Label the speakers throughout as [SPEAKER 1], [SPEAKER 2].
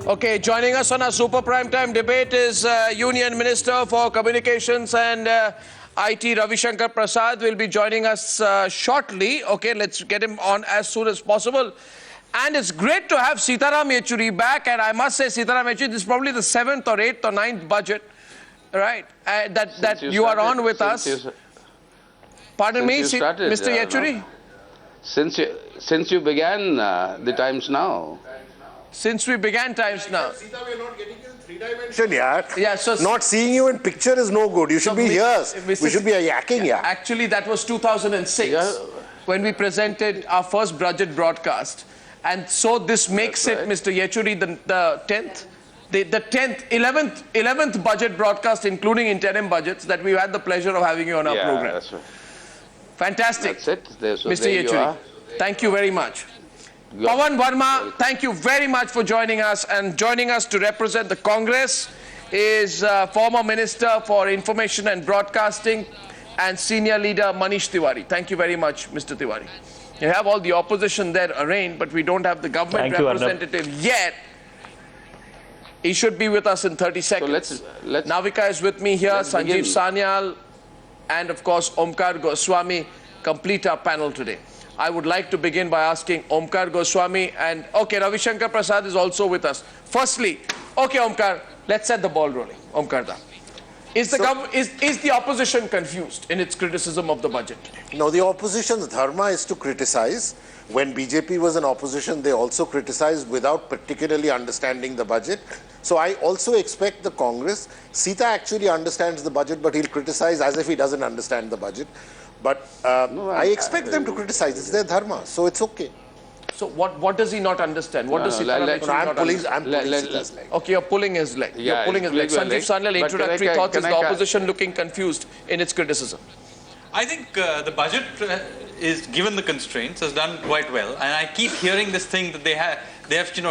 [SPEAKER 1] Okay, joining us on our Super Prime Time debate is Union Minister for Communications and IT, Ravi Shankar Prasad, will be joining us shortly. Okay, let's get him on as soon as possible. And it's great to have Sitaram Yechury back. And I must say, Sitaram Yechury, this is probably the 7th or 8th or 9th budget, right, that you are on with us. Pardon me, Mr. Yechury?
[SPEAKER 2] Since you began the Times Now.
[SPEAKER 1] Since we began Times Now.
[SPEAKER 3] Sita, we are not getting you in three-dimension, yeah.
[SPEAKER 1] Yeah, so
[SPEAKER 3] not seeing you in picture is no good. You should be here. We should be yakking, yeah.
[SPEAKER 1] Actually, that was 2006 when we presented our first budget broadcast. And so this makes it, Mr. Yechury, the 10th? The 10th, 11th budget broadcast, including interim budgets, that we've had the pleasure of having you on our program.
[SPEAKER 2] That's right.
[SPEAKER 1] Fantastic.
[SPEAKER 2] That's it.
[SPEAKER 1] Mr. Yechury, thank you very much. Pawan Verma, thank you very much for joining us. And joining us to represent the Congress is former Minister for Information and Broadcasting and Senior Leader Manish Tiwari. Thank you very much, Mr. Tiwari. You have all the opposition there arraigned, but we don't have the government representative yet. He should be with us in 30 seconds.
[SPEAKER 2] So let's
[SPEAKER 1] Navika is with me here, Sanjeev Sanyal, and of course Omkar Goswami complete our panel today. I would like to begin by asking Omkar Goswami and, okay, Ravi Shankar Prasad is also with us. Firstly, okay, Omkar, let's set the ball rolling. Omkar da. Is the opposition confused in its criticism of the budget?
[SPEAKER 3] No, the opposition's dharma is to criticize. When BJP was in opposition, they also criticized without particularly understanding the budget. So I also expect the Congress, Sita actually understands the budget, but he'll criticize as if he doesn't understand the budget. But I expect them to criticize. It's their dharma, so it's okay.
[SPEAKER 1] So what does he not understand? What does Sitaram Yechury not understand?
[SPEAKER 3] I'm pulling Sita's leg.
[SPEAKER 1] Okay, you're pulling his leg.
[SPEAKER 2] Yeah,
[SPEAKER 1] you're pulling his leg. Sanjeev Sanyal, introductory thoughts. Is the opposition looking confused in its criticism?
[SPEAKER 4] I think the budget is, given the constraints, has done quite well. And I keep hearing this thing that they have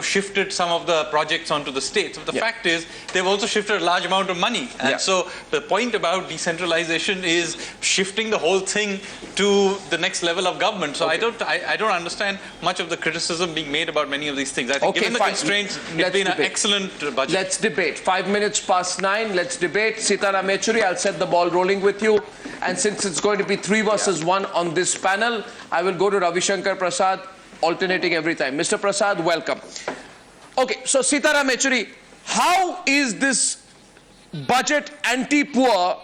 [SPEAKER 4] shifted some of the projects onto the states. But the fact is, they've also shifted a large amount of money. And so the point about decentralization is shifting the whole thing to the next level of government. So I don't understand much of the criticism being made about many of these things. I think given the constraints, it's been an excellent budget.
[SPEAKER 1] Let's debate. 5 minutes past 9. Let's debate. Sitaram Yechury, I'll set the ball rolling with you. And since it's going to be 3 versus 1 on this panel, I will go to Ravi Shankar Prasad, alternating every time. Mr. Prasad, welcome. Okay, so Sitaram Yechury, how is this budget anti-poor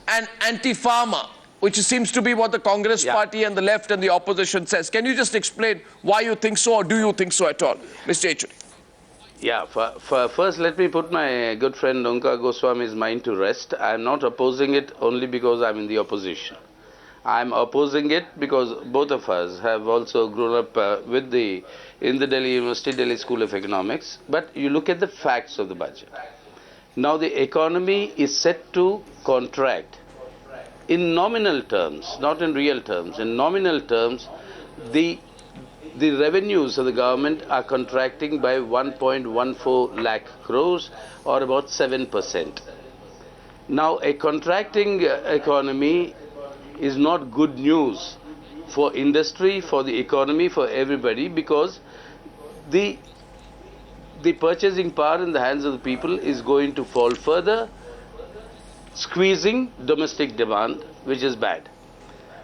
[SPEAKER 1] and anti-farmer, which seems to be what the Congress party and the left and the opposition says? Can you just explain why you think so, or do you think so at all, Mr. Yechury?
[SPEAKER 2] Yeah, first let me put my good friend Omkar Goswami's mind to rest. I'm not opposing it only because I'm in the opposition. I'm opposing it because both of us have also grown up in the Delhi University, Delhi School of Economics. But you look at the facts of the budget. Now the economy is set to contract. In nominal terms, not in real terms, in nominal terms, the revenues of the government are contracting by 1.14 lakh crores, or about 7%. Now a contracting economy is not good news for industry, for the economy, for everybody, because the purchasing power in the hands of the people is going to fall further, squeezing domestic demand, which is bad.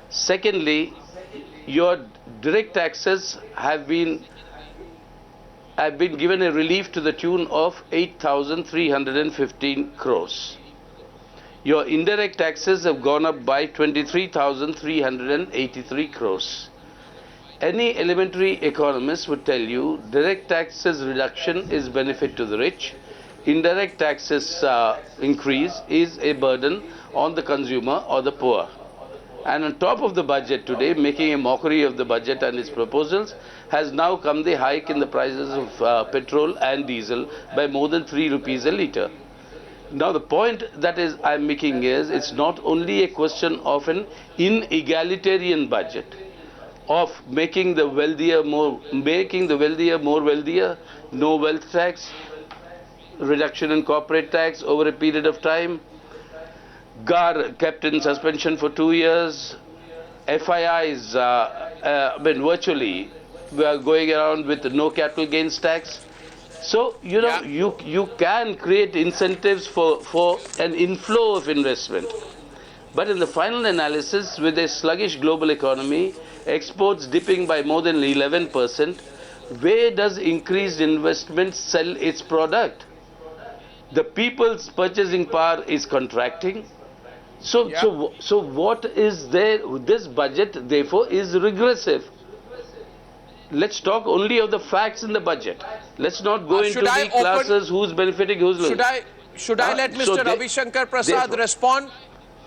[SPEAKER 2] Secondly, your direct taxes have been given a relief to the tune of 8,315 crores. Your indirect taxes have gone up by 23,383 crores. Any elementary economist would tell you direct taxes reduction is benefit to the rich, indirect taxes increase is a burden on the consumer or the poor. And on top of the budget today, making a mockery of the budget and its proposals, has now come the hike in the prices of petrol and diesel by more than 3 rupees a litre. Now the point that I'm making is, it's not only a question of an inegalitarian budget, of making the wealthier more wealthier, no wealth tax, reduction in corporate tax over a period of time, GAR kept in suspension for 2 years, FIIs virtually we are going around with no capital gains tax. So, you know, you can create incentives for an inflow of investment. But in the final analysis, with a sluggish global economy, exports dipping by more than 11%, where does increased investment sell its product? The people's purchasing power is contracting. So what is there? This budget, therefore, is regressive. Let's talk only of the facts in the budget. Let's not go into the classes who's benefiting, who's losing.
[SPEAKER 1] Should I let
[SPEAKER 2] So
[SPEAKER 1] Mr. Ravi Shankar Prasad
[SPEAKER 2] therefore-
[SPEAKER 1] respond?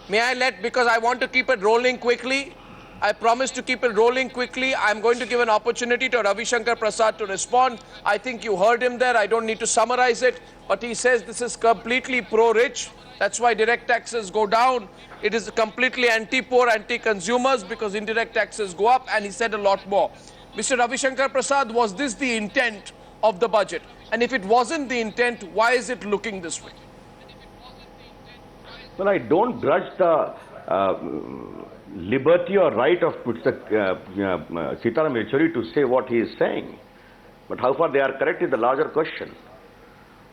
[SPEAKER 1] May I let, because I want to keep it rolling quickly. I promise to keep it rolling quickly. I'm going to give an opportunity to Ravi Shankar Prasad to respond. I think you heard him there. I don't need to summarize it. But he says this is completely pro-rich. That's why direct taxes go down. It is completely anti-poor, anti-consumers because indirect taxes go up. And he said a lot more. Mr. Ravi Shankar Prasad, was this the intent of the budget? And if it wasn't the intent, why is it looking this way?
[SPEAKER 5] Well, I don't grudge the liberty or right of Mr. Sitaram Yechuri to say what he is saying. But how far they are correct is the larger question.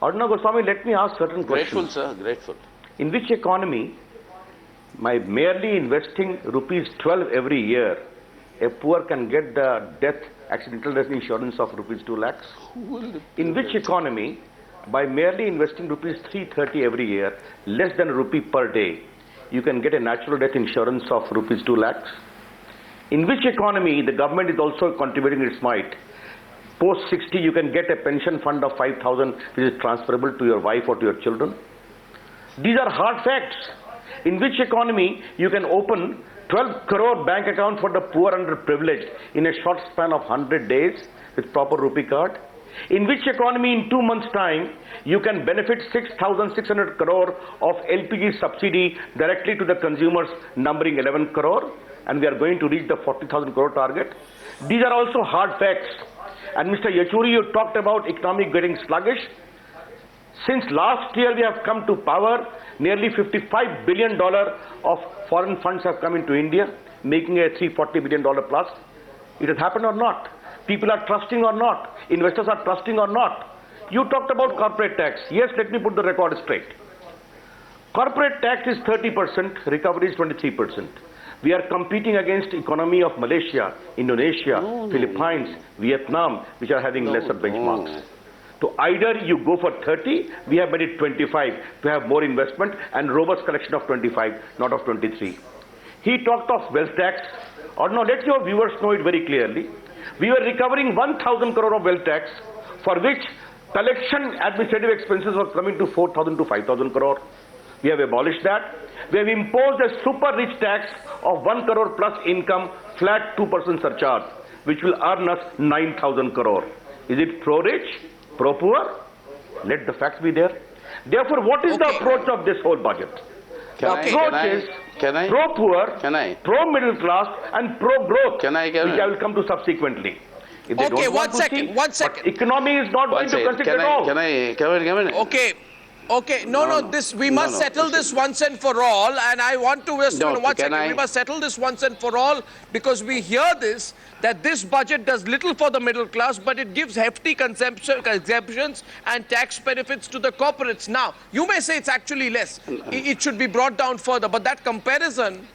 [SPEAKER 5] Aruna Goswami, let me ask certain
[SPEAKER 2] Grateful,
[SPEAKER 5] questions.
[SPEAKER 2] sir, grateful.
[SPEAKER 5] In which economy, by merely investing rupees 12 every year, a poor can get the accidental death insurance of rupees 2 lakhs? In which economy, by merely investing rupees 330 every year, less than a rupee per day, you can get a natural death insurance of rupees 2 lakhs? In which economy the government is also contributing its mite? Post 60, you can get a pension fund of 5,000 which is transferable to your wife or to your children. These are hard facts. In which economy you can open 12 crore bank account for the poor and underprivileged in a short span of 100 days with proper rupee card? In which economy in 2 months' time you can benefit 6,600 crore of LPG subsidy directly to the consumers numbering 11 crore, and we are going to reach the 40,000 crore target? These are also hard facts. And Mr. Yechuri, you talked about economy getting sluggish. Since last year we have come to power, nearly $55 billion of foreign funds have come into India, making a $340 billion plus. It has happened or not? People are trusting or not? Investors are trusting or not? You talked about corporate tax. Yes, let me put the record straight. Corporate tax is 30%, recovery is 23%. We are competing against economy of Malaysia, Indonesia, Philippines, Vietnam, which are having lesser benchmarks. So either you go for 30, we have made it 25 to have more investment and robust collection of 25, not of 23. He talked of wealth tax. Or no, let your viewers know it very clearly. We were recovering 1,000 crore of wealth tax, for which collection administrative expenses were coming to 4,000 to 5,000 crore. We have abolished that. We have imposed a super rich tax of 1 crore plus income, flat 2% surcharge, which will earn us 9,000 crore. Is it pro-rich, pro-poor? Let the facts be there. Therefore, what is the approach of this whole budget? The approach is pro-poor, pro-middle class, and pro-growth, which I will come to subsequently. If they don't want to see, but economy is not going to consider at all.
[SPEAKER 2] Can I?
[SPEAKER 1] Okay, we must settle this once and for all, and I want to we must settle this once and for all, because we hear this, that this budget does little for the middle class, but it gives hefty exemptions and tax benefits to the corporates. Now, you may say it's actually less. It should be brought down further, but that comparison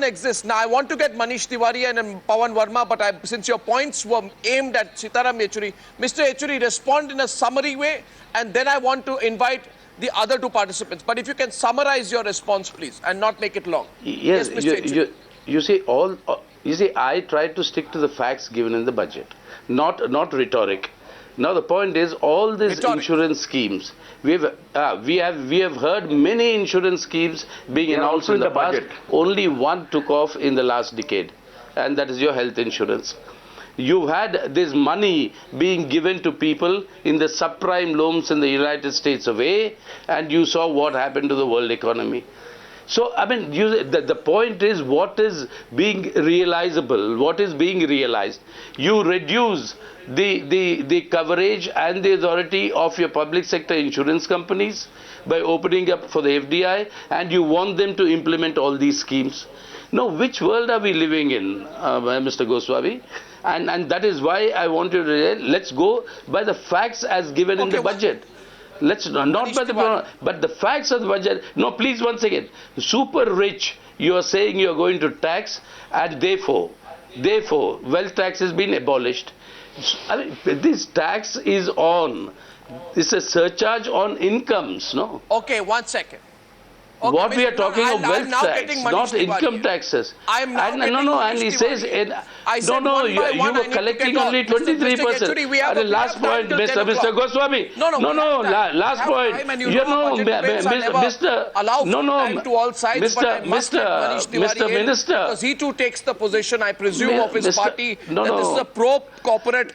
[SPEAKER 1] exists. Now, I want to get Manish Tiwari and Pawan Verma, but since your points were aimed at Sitaram Yechuri, Mr. Yechuri, respond in a summary way, and then I want to invite the other two participants. But if you can summarize your response, please, and not make it long.
[SPEAKER 2] Yes,
[SPEAKER 1] Mr. Yechuri.
[SPEAKER 2] You see, I try to stick to the facts given in the budget, not rhetoric. Now the point is, all these insurance schemes, we have heard many insurance schemes being announced in the past. Only one took off in the last decade, and that is your health insurance. You've had this money being given to people in the subprime loans in the United States of A, and you saw what happened to the world economy. So, I mean, the point is, what is being realizable, what is being realized. You reduce the coverage and the authority of your public sector insurance companies by opening up for the FDI, and you want them to implement all these schemes. No, which world are we living in, Mr. Goswami? And that is why I want you to, let's go by the facts as given in the budget. Let's not by the, but the facts of the budget. No, please, once again, super rich, you are saying you are going to tax, and therefore, wealth tax has been abolished. I mean, this tax is on, it's a surcharge on incomes, no?
[SPEAKER 1] Okay, 1 second. Okay,
[SPEAKER 2] What we are talking of
[SPEAKER 1] I'm
[SPEAKER 2] wealth
[SPEAKER 1] now
[SPEAKER 2] tax,
[SPEAKER 1] getting Manish
[SPEAKER 2] not
[SPEAKER 1] Tiwari
[SPEAKER 2] income
[SPEAKER 1] here.
[SPEAKER 2] taxes.
[SPEAKER 1] I'm now
[SPEAKER 2] And
[SPEAKER 1] getting
[SPEAKER 2] and he
[SPEAKER 1] Manish
[SPEAKER 2] says,
[SPEAKER 1] Tiwari. I said
[SPEAKER 2] no,
[SPEAKER 1] one by
[SPEAKER 2] you
[SPEAKER 1] one I
[SPEAKER 2] were
[SPEAKER 1] need to
[SPEAKER 2] collecting
[SPEAKER 1] get on.
[SPEAKER 2] only
[SPEAKER 1] Mr.
[SPEAKER 2] 23%.
[SPEAKER 1] Yachuri, we have
[SPEAKER 2] And the
[SPEAKER 1] we
[SPEAKER 2] last
[SPEAKER 1] have time
[SPEAKER 2] point,
[SPEAKER 1] till 10
[SPEAKER 2] Mr.
[SPEAKER 1] o'clock.
[SPEAKER 2] Goswami.
[SPEAKER 1] No,
[SPEAKER 2] no,
[SPEAKER 1] we have time.
[SPEAKER 2] last
[SPEAKER 1] We have
[SPEAKER 2] point.
[SPEAKER 1] time, and you know budget debates are never
[SPEAKER 2] Mr.
[SPEAKER 1] allow
[SPEAKER 2] No, no,
[SPEAKER 1] time to all sides, but I must let Manish Tiwari in, because he too takes the position, I presume, of his party that this is a pro-corporate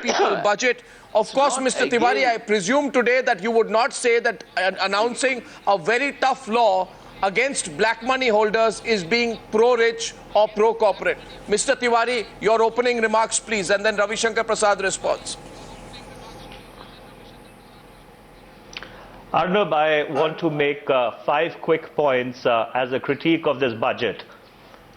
[SPEAKER 1] people budget. Of course, Mr. Tiwari, I presume today that you would not say that announcing a very tough law against black money holders is being pro-rich or pro-corporate. Mr. Tiwari, your opening remarks, please, and then Ravi Shankar Prasad responds.
[SPEAKER 6] Arnab, I want to make 5 quick points as a critique of this budget.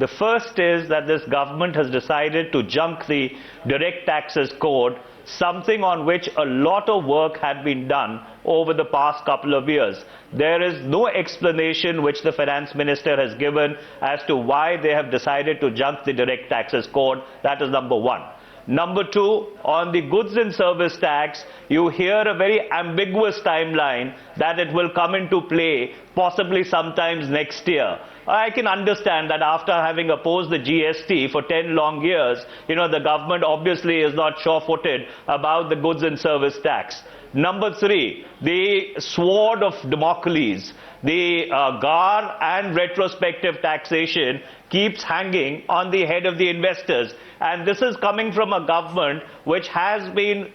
[SPEAKER 6] The first is that this government has decided to junk the direct taxes code, something on which a lot of work had been done over the past couple of years. There is no explanation which the finance minister has given as to why they have decided to junk the direct taxes code. That is number one. Number two, on the goods and service tax, you hear a very ambiguous timeline that it will come into play possibly sometimes next year. I can understand that after having opposed the GST for 10 long years, the government obviously is not sure-footed about the goods and service tax. Number three, the sword of Damocles, the GAR and retrospective taxation keeps hanging on the head of the investors. And this is coming from a government which has been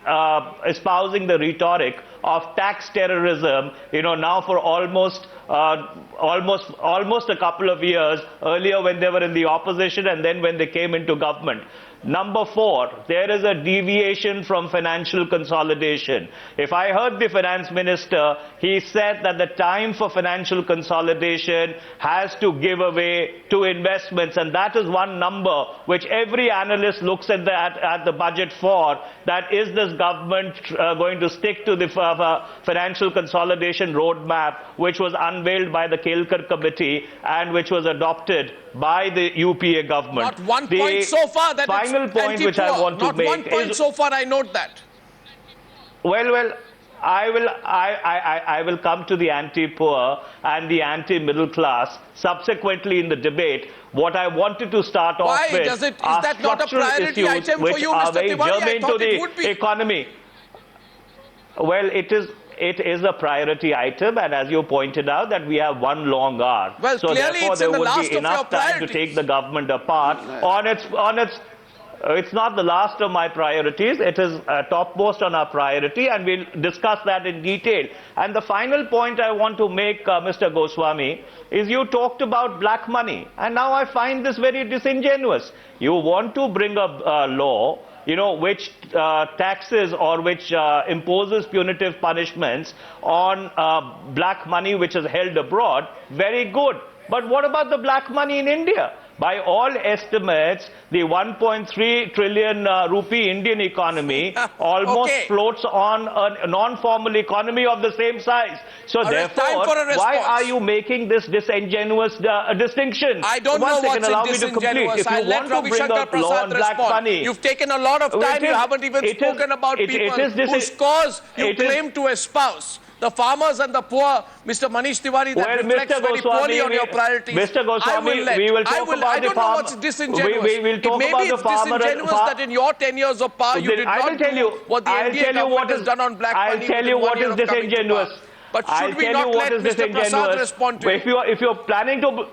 [SPEAKER 6] espousing the rhetoric of tax terrorism, now for almost a couple of years, earlier when they were in the opposition and then when they came into government. Number four, there is a deviation from financial consolidation. If I heard the finance minister, he said that the time for financial consolidation has to give away to investments, and that is one number which every analyst looks at the budget for, that is this government going to stick to the financial consolidation roadmap which was unveiled by the Kelkar committee and which was adopted by the UPA government.
[SPEAKER 1] Not 1 point so far that it's
[SPEAKER 6] final point which I want to make
[SPEAKER 1] Not 1 point so far, I note that.
[SPEAKER 6] Well, I will come to the anti-poor and the anti-middle class subsequently in the debate. What I wanted to start off with
[SPEAKER 1] is that not a
[SPEAKER 6] structural
[SPEAKER 1] priority
[SPEAKER 6] issues
[SPEAKER 1] item for
[SPEAKER 6] which
[SPEAKER 1] you,
[SPEAKER 6] are
[SPEAKER 1] Mr.
[SPEAKER 6] very
[SPEAKER 1] Tiwari?
[SPEAKER 6] germane to the economy. Well, it is a priority item, and as you pointed out, that we have one long hour.
[SPEAKER 1] Well,
[SPEAKER 6] so
[SPEAKER 1] clearly
[SPEAKER 6] therefore,
[SPEAKER 1] it's in
[SPEAKER 6] there
[SPEAKER 1] the
[SPEAKER 6] would
[SPEAKER 1] last
[SPEAKER 6] be
[SPEAKER 1] of
[SPEAKER 6] enough
[SPEAKER 1] your
[SPEAKER 6] time to take the government apart on its. It's not the last of my priorities. It is topmost on our priority, and we'll discuss that in detail. And the final point I want to make, Mr. Goswami, is you talked about black money, and now I find this very disingenuous. You want to bring a law, which taxes or which imposes punitive punishments on black money which is held abroad. Very good. But what about the black money in India? By all estimates, the 1.3 trillion rupee Indian economy almost floats on a non-formal economy of the same size. So therefore, why are you making this disingenuous distinction?
[SPEAKER 1] I don't know what's disingenuous.
[SPEAKER 6] If you want to bring a law on black money,
[SPEAKER 1] you've taken a lot of time. You haven't even spoken about people whose cause you claim to espouse. The farmers and the poor, Mr. Manish Tiwari, that reflects very poorly on your priorities.
[SPEAKER 6] Mr. Goswami, we will talk about the farmer. I don't know
[SPEAKER 1] what's disingenuous.
[SPEAKER 6] We will talk about the farmer.
[SPEAKER 1] Maybe it's disingenuous that in your 10 years of power, you did not do what the NDA government has done on black money.
[SPEAKER 6] I'll tell you what is disingenuous.
[SPEAKER 1] But should we not let Mr. Prasad respond to it?
[SPEAKER 6] If you're planning to,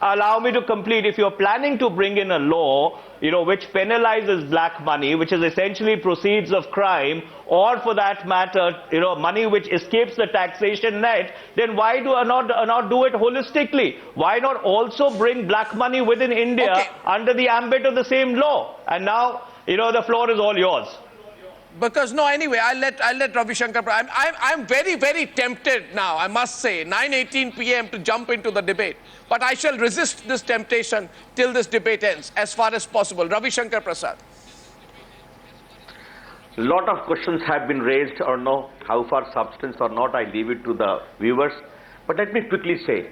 [SPEAKER 6] allow me to complete. If you're planning to bring in a law, which penalizes black money, which is essentially proceeds of crime, or for that matter, money which escapes the taxation net, then why not do it holistically? Why not also bring black money within India under the ambit of the same law? And now, the floor is all yours.
[SPEAKER 1] Because no, anyway, I'll let Ravi Shankar. I'm very, very tempted now, I must say, 9:18 p.m. to jump into the debate. But I shall resist this temptation till this debate ends, as far as possible. Ravi Shankar Prasad.
[SPEAKER 5] Lot of questions have been raised or no, how far substance or not, I leave it to the viewers. But let me quickly say,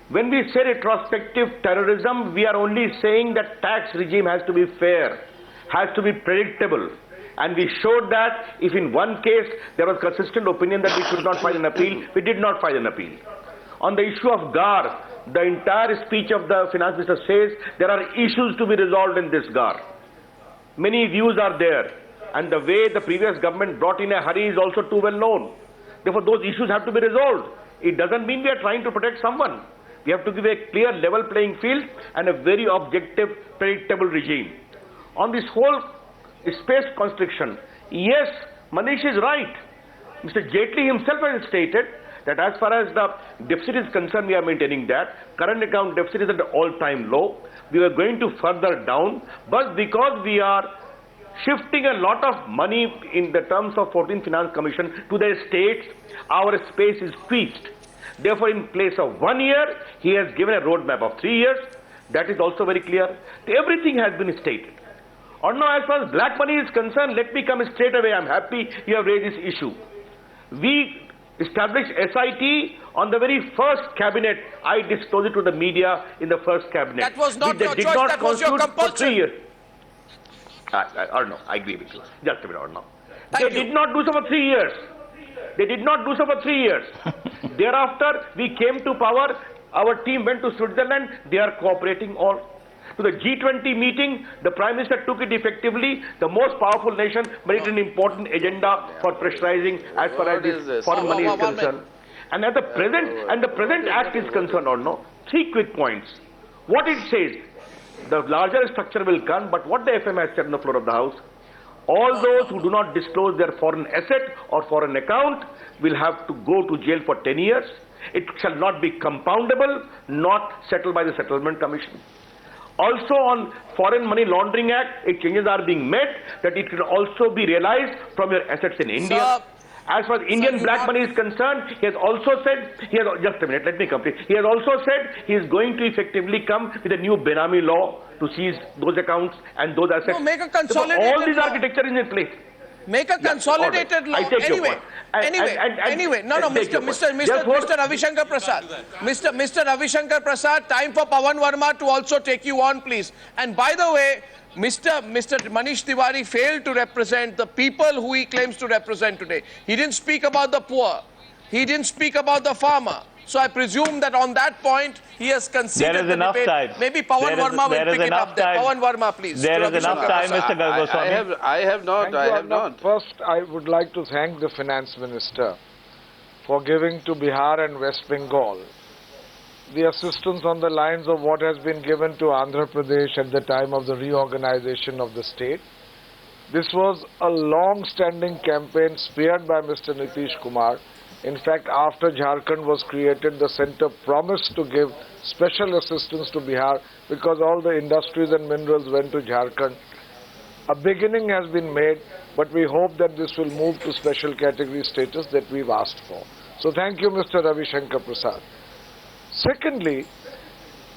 [SPEAKER 5] when we say retrospective terrorism, we are only saying that tax regime has to be fair, has to be predictable. And we showed that if in one case there was consistent opinion that we should not file an appeal, we did not file an appeal. On the issue of GAR, the entire speech of the finance minister says there are issues to be resolved in this GAR. Many views are there. And the way the previous government brought in a hurry is also too well known. Therefore, those issues have to be resolved. It doesn't mean we are trying to protect someone. We have to give a clear level playing field and a very objective, predictable regime. On this whole space constriction, yes, Manish is right. Mr. Jaitley himself has stated that as far as the deficit is concerned, we are maintaining that. Current account deficit is at an all-time low. We are going to further down, but because we are shifting a lot of money in the terms of 14th Finance Commission to the states, our space is squeezed. Therefore, in place of 1 year, he has given a roadmap of 3 years. That is also very clear. Everything has been stated. Or now, as far as black money is concerned, let me come straight away. I'm happy you have raised this issue. We established SIT on the very first cabinet. I disclosed it to the media in the first cabinet.
[SPEAKER 1] That was not your
[SPEAKER 5] did
[SPEAKER 1] choice,
[SPEAKER 5] not
[SPEAKER 1] that was your
[SPEAKER 5] constitute for 3
[SPEAKER 1] compulsion.
[SPEAKER 5] years. I agree with you. Just a minute, Arnav.
[SPEAKER 1] Thank
[SPEAKER 5] They
[SPEAKER 1] you.
[SPEAKER 5] did not do so for 3 years. They did not do so for 3 years. Thereafter, we came to power. Our team went to Switzerland. They are cooperating all. To the G20 meeting, the Prime Minister took it effectively. The most powerful nation made it an important agenda for pressurizing as far as
[SPEAKER 2] What is
[SPEAKER 5] this
[SPEAKER 2] this?
[SPEAKER 5] foreign money is
[SPEAKER 1] One minute.
[SPEAKER 5] concerned. And at the present act is concerned or no, 3 quick points. What it says, the larger structure will come, but what the FM has said on the floor of the House, all those who do not disclose their foreign asset or foreign account will have to go to jail for 10 years. It shall not be compoundable, not settled by the Settlement Commission. Also on Foreign Money Laundering Act, changes are being made that it can also be realized from your assets in India.
[SPEAKER 1] Sir,
[SPEAKER 5] As far as Indian
[SPEAKER 1] you
[SPEAKER 5] black
[SPEAKER 1] not-
[SPEAKER 5] money is concerned, he has also said, just a minute, let me complete. He has also said he is going to effectively come with a new Benami law to seize those accounts and those assets.
[SPEAKER 1] No, make a
[SPEAKER 5] Therefore,
[SPEAKER 1] consolidated
[SPEAKER 5] all this
[SPEAKER 1] law.
[SPEAKER 5] architecture is in place.
[SPEAKER 1] Make a consolidated
[SPEAKER 5] all right.
[SPEAKER 1] law.
[SPEAKER 5] I take your
[SPEAKER 1] Anyway,
[SPEAKER 5] point. And
[SPEAKER 1] anyway. No,
[SPEAKER 5] I take your point. Therefore-
[SPEAKER 1] Mr. Ravi Shankar Prasad. Mr. Ravi Shankar Prasad, time for Pawan Verma to also take you on, please. And by the way, Mr. Manish Tiwari failed to represent the people who he claims to represent today. He didn't speak about the poor. He didn't speak about the farmer. So I presume that on that point, he has conceded
[SPEAKER 6] There is
[SPEAKER 1] the
[SPEAKER 6] enough
[SPEAKER 1] debate.
[SPEAKER 6] time.
[SPEAKER 1] Maybe Pawan Verma
[SPEAKER 6] there
[SPEAKER 1] will
[SPEAKER 6] is
[SPEAKER 1] pick it
[SPEAKER 6] enough
[SPEAKER 1] up there.
[SPEAKER 6] time.
[SPEAKER 1] Pawan Verma, please.
[SPEAKER 6] There
[SPEAKER 1] to
[SPEAKER 6] is
[SPEAKER 1] Ravi
[SPEAKER 6] enough
[SPEAKER 1] Shankar
[SPEAKER 6] time,
[SPEAKER 1] Prasad.
[SPEAKER 6] Mr. Goswami.
[SPEAKER 2] I have not.
[SPEAKER 7] Thank you,
[SPEAKER 2] I have
[SPEAKER 7] Arnab.
[SPEAKER 2] not.
[SPEAKER 7] First, I would like to thank the Finance Minister for giving to Bihar and West Bengal the assistance on the lines of what has been given to Andhra Pradesh at the time of the reorganization of the state. This was a long-standing campaign spearheaded by Mr. Nitish Kumar. In fact, after Jharkhand was created, the centre promised to give special assistance to Bihar because all the industries and minerals went to Jharkhand. A beginning has been made, but we hope that this will move to special category status that we've asked for. So thank you, Mr. Ravi Shankar Prasad. Secondly,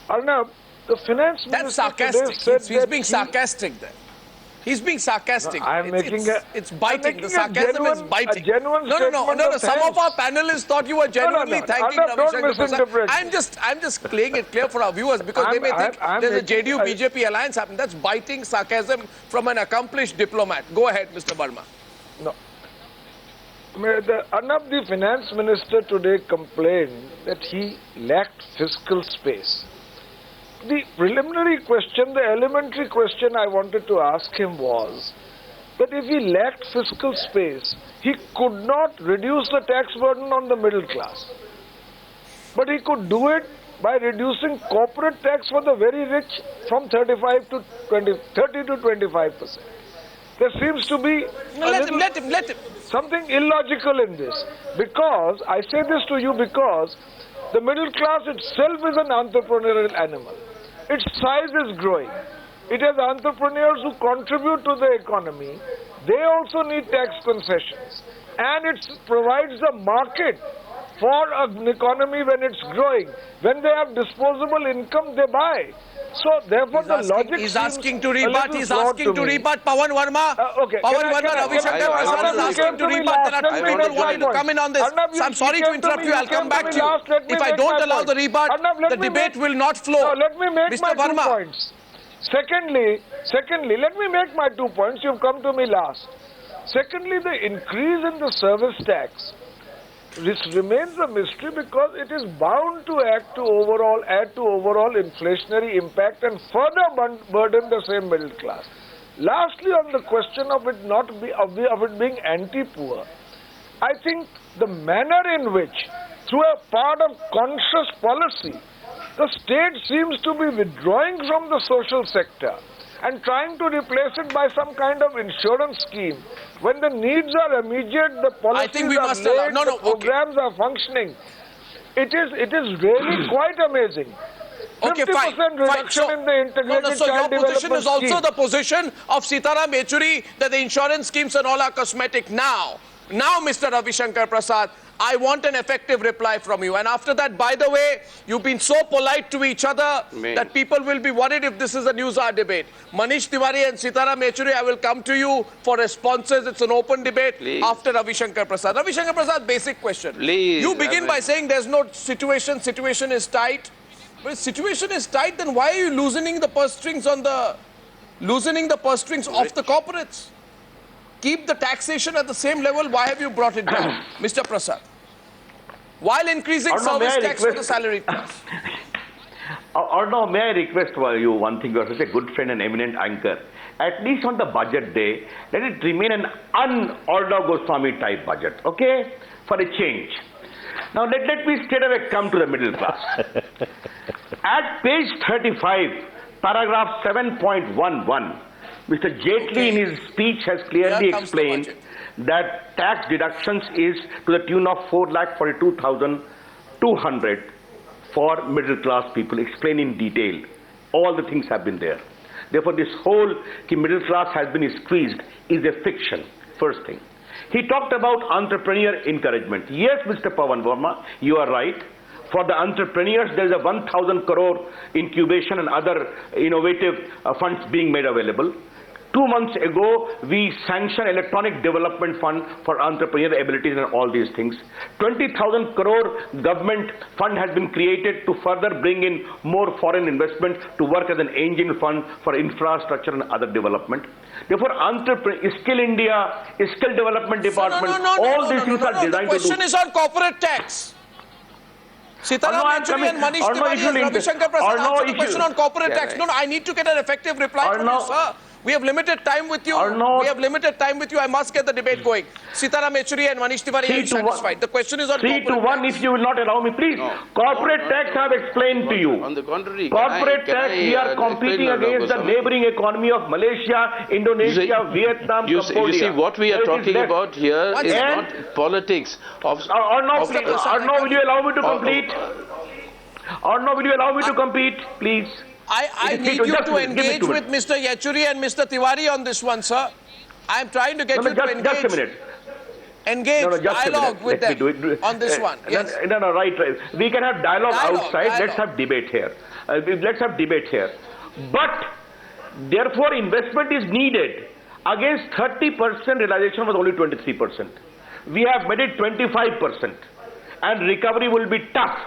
[SPEAKER 7] Arnab, the finance minister
[SPEAKER 1] That's
[SPEAKER 7] today
[SPEAKER 1] sarcastic.
[SPEAKER 7] said
[SPEAKER 1] He's
[SPEAKER 7] that
[SPEAKER 1] being sarcastic there. He's being sarcastic.
[SPEAKER 7] No, I'm making
[SPEAKER 1] it's biting. The
[SPEAKER 7] a
[SPEAKER 1] sarcasm is
[SPEAKER 7] genuine-
[SPEAKER 1] biting.
[SPEAKER 7] a genuine
[SPEAKER 1] No.
[SPEAKER 7] statement of
[SPEAKER 1] Some of
[SPEAKER 7] thanks.
[SPEAKER 1] our panelists thought you were genuinely
[SPEAKER 7] no.
[SPEAKER 1] thanking
[SPEAKER 7] Arnab,
[SPEAKER 1] Ravi
[SPEAKER 7] don't
[SPEAKER 1] Shankar Prasad.
[SPEAKER 7] misinterpret.
[SPEAKER 1] I'm just playing it clear for our viewers because they may think
[SPEAKER 7] I'm
[SPEAKER 1] there's a
[SPEAKER 7] making-
[SPEAKER 1] JDU-BJP alliance happening. That's biting sarcasm from an accomplished diplomat. Go ahead, Mr. Verma.
[SPEAKER 7] No. Arnab, the finance minister today complained that he lacked fiscal space. The preliminary question, the elementary question I wanted to ask him was that if he lacked fiscal space, he could not reduce the tax burden on the middle class. But he could do it by reducing corporate tax for the very rich from 30 to 25%. There seems to be
[SPEAKER 1] Let him.
[SPEAKER 7] something illogical in this. Because, I say this to you because the middle class itself is an entrepreneurial animal. Its size is growing. It has entrepreneurs who contribute to the economy. They also need tax concessions. And it provides a market for an economy when it's growing. When they have disposable income, they buy. So therefore the logic
[SPEAKER 1] He's
[SPEAKER 7] seems
[SPEAKER 1] asking to
[SPEAKER 7] a
[SPEAKER 1] rebut.
[SPEAKER 7] little
[SPEAKER 1] He's
[SPEAKER 7] flawed
[SPEAKER 1] asking to
[SPEAKER 7] me.
[SPEAKER 1] rebut. Pawan Verma.
[SPEAKER 7] Okay.
[SPEAKER 1] Pawan
[SPEAKER 7] Can I-
[SPEAKER 1] Verma, Ravi Shankar
[SPEAKER 2] I-
[SPEAKER 1] Prasad
[SPEAKER 2] Arnab,
[SPEAKER 1] is
[SPEAKER 2] you
[SPEAKER 1] asking
[SPEAKER 2] came
[SPEAKER 1] to
[SPEAKER 7] to me
[SPEAKER 1] rebut.
[SPEAKER 7] last.
[SPEAKER 1] There are
[SPEAKER 7] Let
[SPEAKER 1] two
[SPEAKER 7] me
[SPEAKER 1] people
[SPEAKER 7] make
[SPEAKER 1] wanting
[SPEAKER 7] my
[SPEAKER 1] to come in on this.
[SPEAKER 7] Arnab,
[SPEAKER 1] So I'm sorry to
[SPEAKER 7] came to
[SPEAKER 1] interrupt
[SPEAKER 7] me,
[SPEAKER 1] you.
[SPEAKER 7] you
[SPEAKER 1] I'll come
[SPEAKER 7] came to
[SPEAKER 1] back
[SPEAKER 7] me
[SPEAKER 1] to you.
[SPEAKER 7] last. Let me
[SPEAKER 1] If I
[SPEAKER 7] make
[SPEAKER 1] don't
[SPEAKER 7] my
[SPEAKER 1] allow
[SPEAKER 7] point.
[SPEAKER 1] the rebut,
[SPEAKER 7] Arnab, let
[SPEAKER 1] the
[SPEAKER 7] me
[SPEAKER 1] debate
[SPEAKER 7] make-
[SPEAKER 1] will not flow.
[SPEAKER 7] No, let me make
[SPEAKER 1] Mr.
[SPEAKER 7] my 2
[SPEAKER 1] Verma.
[SPEAKER 7] points. Secondly, let me make my 2 points. You've come to me last. Secondly, the increase in the service tax. This remains a mystery because it is bound to add to overall inflationary impact and further burden the same middle class. Lastly, on the question of it being anti-poor, I think the manner in which, through a part of conscious policy, the state seems to be withdrawing from the social sector and trying to replace it by some kind of insurance scheme. When the needs are immediate, the policies
[SPEAKER 1] we
[SPEAKER 7] are
[SPEAKER 1] must allow-
[SPEAKER 7] laid,
[SPEAKER 1] no,
[SPEAKER 7] the
[SPEAKER 1] okay.
[SPEAKER 7] programs are functioning. It is really quite amazing.
[SPEAKER 1] Okay,
[SPEAKER 7] 50%
[SPEAKER 1] fine.
[SPEAKER 7] reduction in the integrated
[SPEAKER 1] so your
[SPEAKER 7] child
[SPEAKER 1] position
[SPEAKER 7] development
[SPEAKER 1] is also
[SPEAKER 7] scheme.
[SPEAKER 1] the position of Sitaram Yechuri that the insurance schemes and all are cosmetic now. Now, Mr. Ravi Shankar Prasad, I want an effective reply from you. And after that, by the way, you've been so polite to each other that people will be worried if this is a news hour debate. Manish Tiwari and Sitaram Yechuri, I will come to you for responses. It's an open debate after Ravi Shankar Prasad. Ravi Shankar Prasad, basic question. You begin by saying there's no situation is tight. But if situation is tight, then why are you loosening the purse strings off the corporates? Keep the taxation at the same level. Why have you brought it down, Mr. Prasad? While increasing
[SPEAKER 5] Arnab, may
[SPEAKER 1] service
[SPEAKER 5] I
[SPEAKER 1] tax for the
[SPEAKER 5] request-
[SPEAKER 1] salaried class.
[SPEAKER 5] Arnab, may I request you one thing? You are such a good friend and eminent anchor. At least on the budget day, let it remain an un-Arnab Goswami type budget, okay? For a change. Now let me straight away come to the middle class. At page 35, paragraph 7.11, Mr. Jaitley in his speech has clearly
[SPEAKER 1] Here comes the
[SPEAKER 5] explained
[SPEAKER 1] budget.
[SPEAKER 5] that tax deductions is to the tune of 4,42,200 for middle class people, explained in detail. All the things have been there. Therefore, this whole middle class has been squeezed is a fiction, first thing. He talked about entrepreneur encouragement. Yes, Mr. Pawan Verma, you are right. For the entrepreneurs, there is a 1,000 crore incubation and other innovative funds being made available. 2 months ago, we sanctioned electronic development fund for entrepreneurial abilities and all these things. 20,000 crore government fund has been created to further bring in more foreign investment to work as an engine fund for infrastructure and other development. Therefore, Skill India, Skill Development Department, all these things are designed
[SPEAKER 1] The
[SPEAKER 5] to do.
[SPEAKER 1] question is on corporate tax. Sitaram
[SPEAKER 5] I'm
[SPEAKER 1] Yechuri and
[SPEAKER 5] coming.
[SPEAKER 1] Manish Tiwari and Ravi Shankar Prasad answer the question on corporate
[SPEAKER 2] Can
[SPEAKER 1] tax.
[SPEAKER 2] I-
[SPEAKER 1] No, I need to get an effective reply from you,
[SPEAKER 5] Arnav-
[SPEAKER 1] sir. We have limited time with you.
[SPEAKER 5] Arnav-
[SPEAKER 1] We have limited time with you. I must get the debate going. Sitaram Yechuri and Manish Tiwari, are you
[SPEAKER 5] 3 to 1.
[SPEAKER 1] satisfied? The question is on
[SPEAKER 5] 3 to
[SPEAKER 1] corporate
[SPEAKER 5] 1
[SPEAKER 1] tax.
[SPEAKER 5] if you will not allow me, please.
[SPEAKER 2] No.
[SPEAKER 5] Corporate
[SPEAKER 2] No,
[SPEAKER 5] tax I have explained to you.
[SPEAKER 2] On the contrary,
[SPEAKER 5] Corporate tax, we are competing against the neighboring economy of Malaysia, Indonesia, Vietnam, Cambodia.
[SPEAKER 2] You see, what we are
[SPEAKER 5] There it is
[SPEAKER 2] talking
[SPEAKER 5] left.
[SPEAKER 2] about here is
[SPEAKER 5] And-
[SPEAKER 2] not politics of.
[SPEAKER 5] Arnav,
[SPEAKER 2] of-
[SPEAKER 5] will you allow me to complete? Arnav, will you allow me to complete, please?
[SPEAKER 1] I
[SPEAKER 5] It is
[SPEAKER 1] need
[SPEAKER 5] three
[SPEAKER 1] you
[SPEAKER 5] just
[SPEAKER 1] to
[SPEAKER 5] a minute, give me
[SPEAKER 1] engage
[SPEAKER 5] 2
[SPEAKER 1] with
[SPEAKER 5] minutes.
[SPEAKER 1] Mr. Yechuri and Mr. Tiwari on this one, sir. I'm trying to get
[SPEAKER 5] No,
[SPEAKER 1] you to
[SPEAKER 5] just a
[SPEAKER 1] engage
[SPEAKER 5] minute.
[SPEAKER 1] engage
[SPEAKER 5] No, just a
[SPEAKER 1] dialogue
[SPEAKER 5] minute.
[SPEAKER 1] with
[SPEAKER 5] Let me
[SPEAKER 1] them
[SPEAKER 5] do it.
[SPEAKER 1] on this one. Yes.
[SPEAKER 5] No, right. We can have dialogue outside.
[SPEAKER 1] dialogue.
[SPEAKER 5] Let's have debate here. Let's have debate here. But, therefore, investment is needed. Against 30% realization was only 23%. We have made it 25%. And recovery will be tough.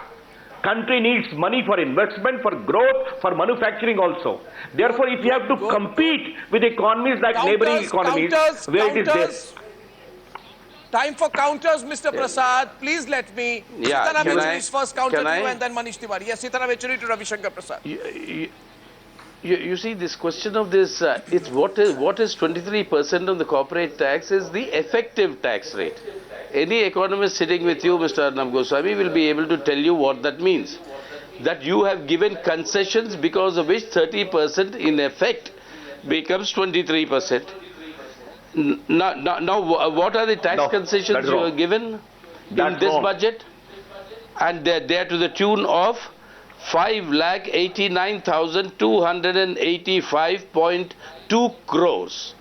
[SPEAKER 5] Country needs money for investment, for growth, for manufacturing also. Therefore, if you have to compete with economies like neighboring economies, where it is there.
[SPEAKER 1] Time for counters, Mr. Prasad. Please let me.
[SPEAKER 2] Yeah,
[SPEAKER 1] Sitaram
[SPEAKER 2] can
[SPEAKER 1] Yechury's first counter
[SPEAKER 2] can
[SPEAKER 1] to you
[SPEAKER 2] I-
[SPEAKER 1] and then Manish Tiwari. Yes, Sitaram Yechury to Ravi Shankar Prasad.
[SPEAKER 2] You see, this question of this, it's what is 23% of the corporate tax is the effective tax rate. Any economist sitting with you, Mr. Arnab Goswami, will be able to tell you what that means. That you have given concessions because of which 30% in effect becomes 23%. Now, what are the tax
[SPEAKER 5] No,
[SPEAKER 2] concessions
[SPEAKER 5] that's
[SPEAKER 2] you
[SPEAKER 5] wrong.
[SPEAKER 2] have given in
[SPEAKER 5] That's
[SPEAKER 2] this
[SPEAKER 5] wrong.
[SPEAKER 2] budget? And they're to the tune of 5,89,285.2 crores.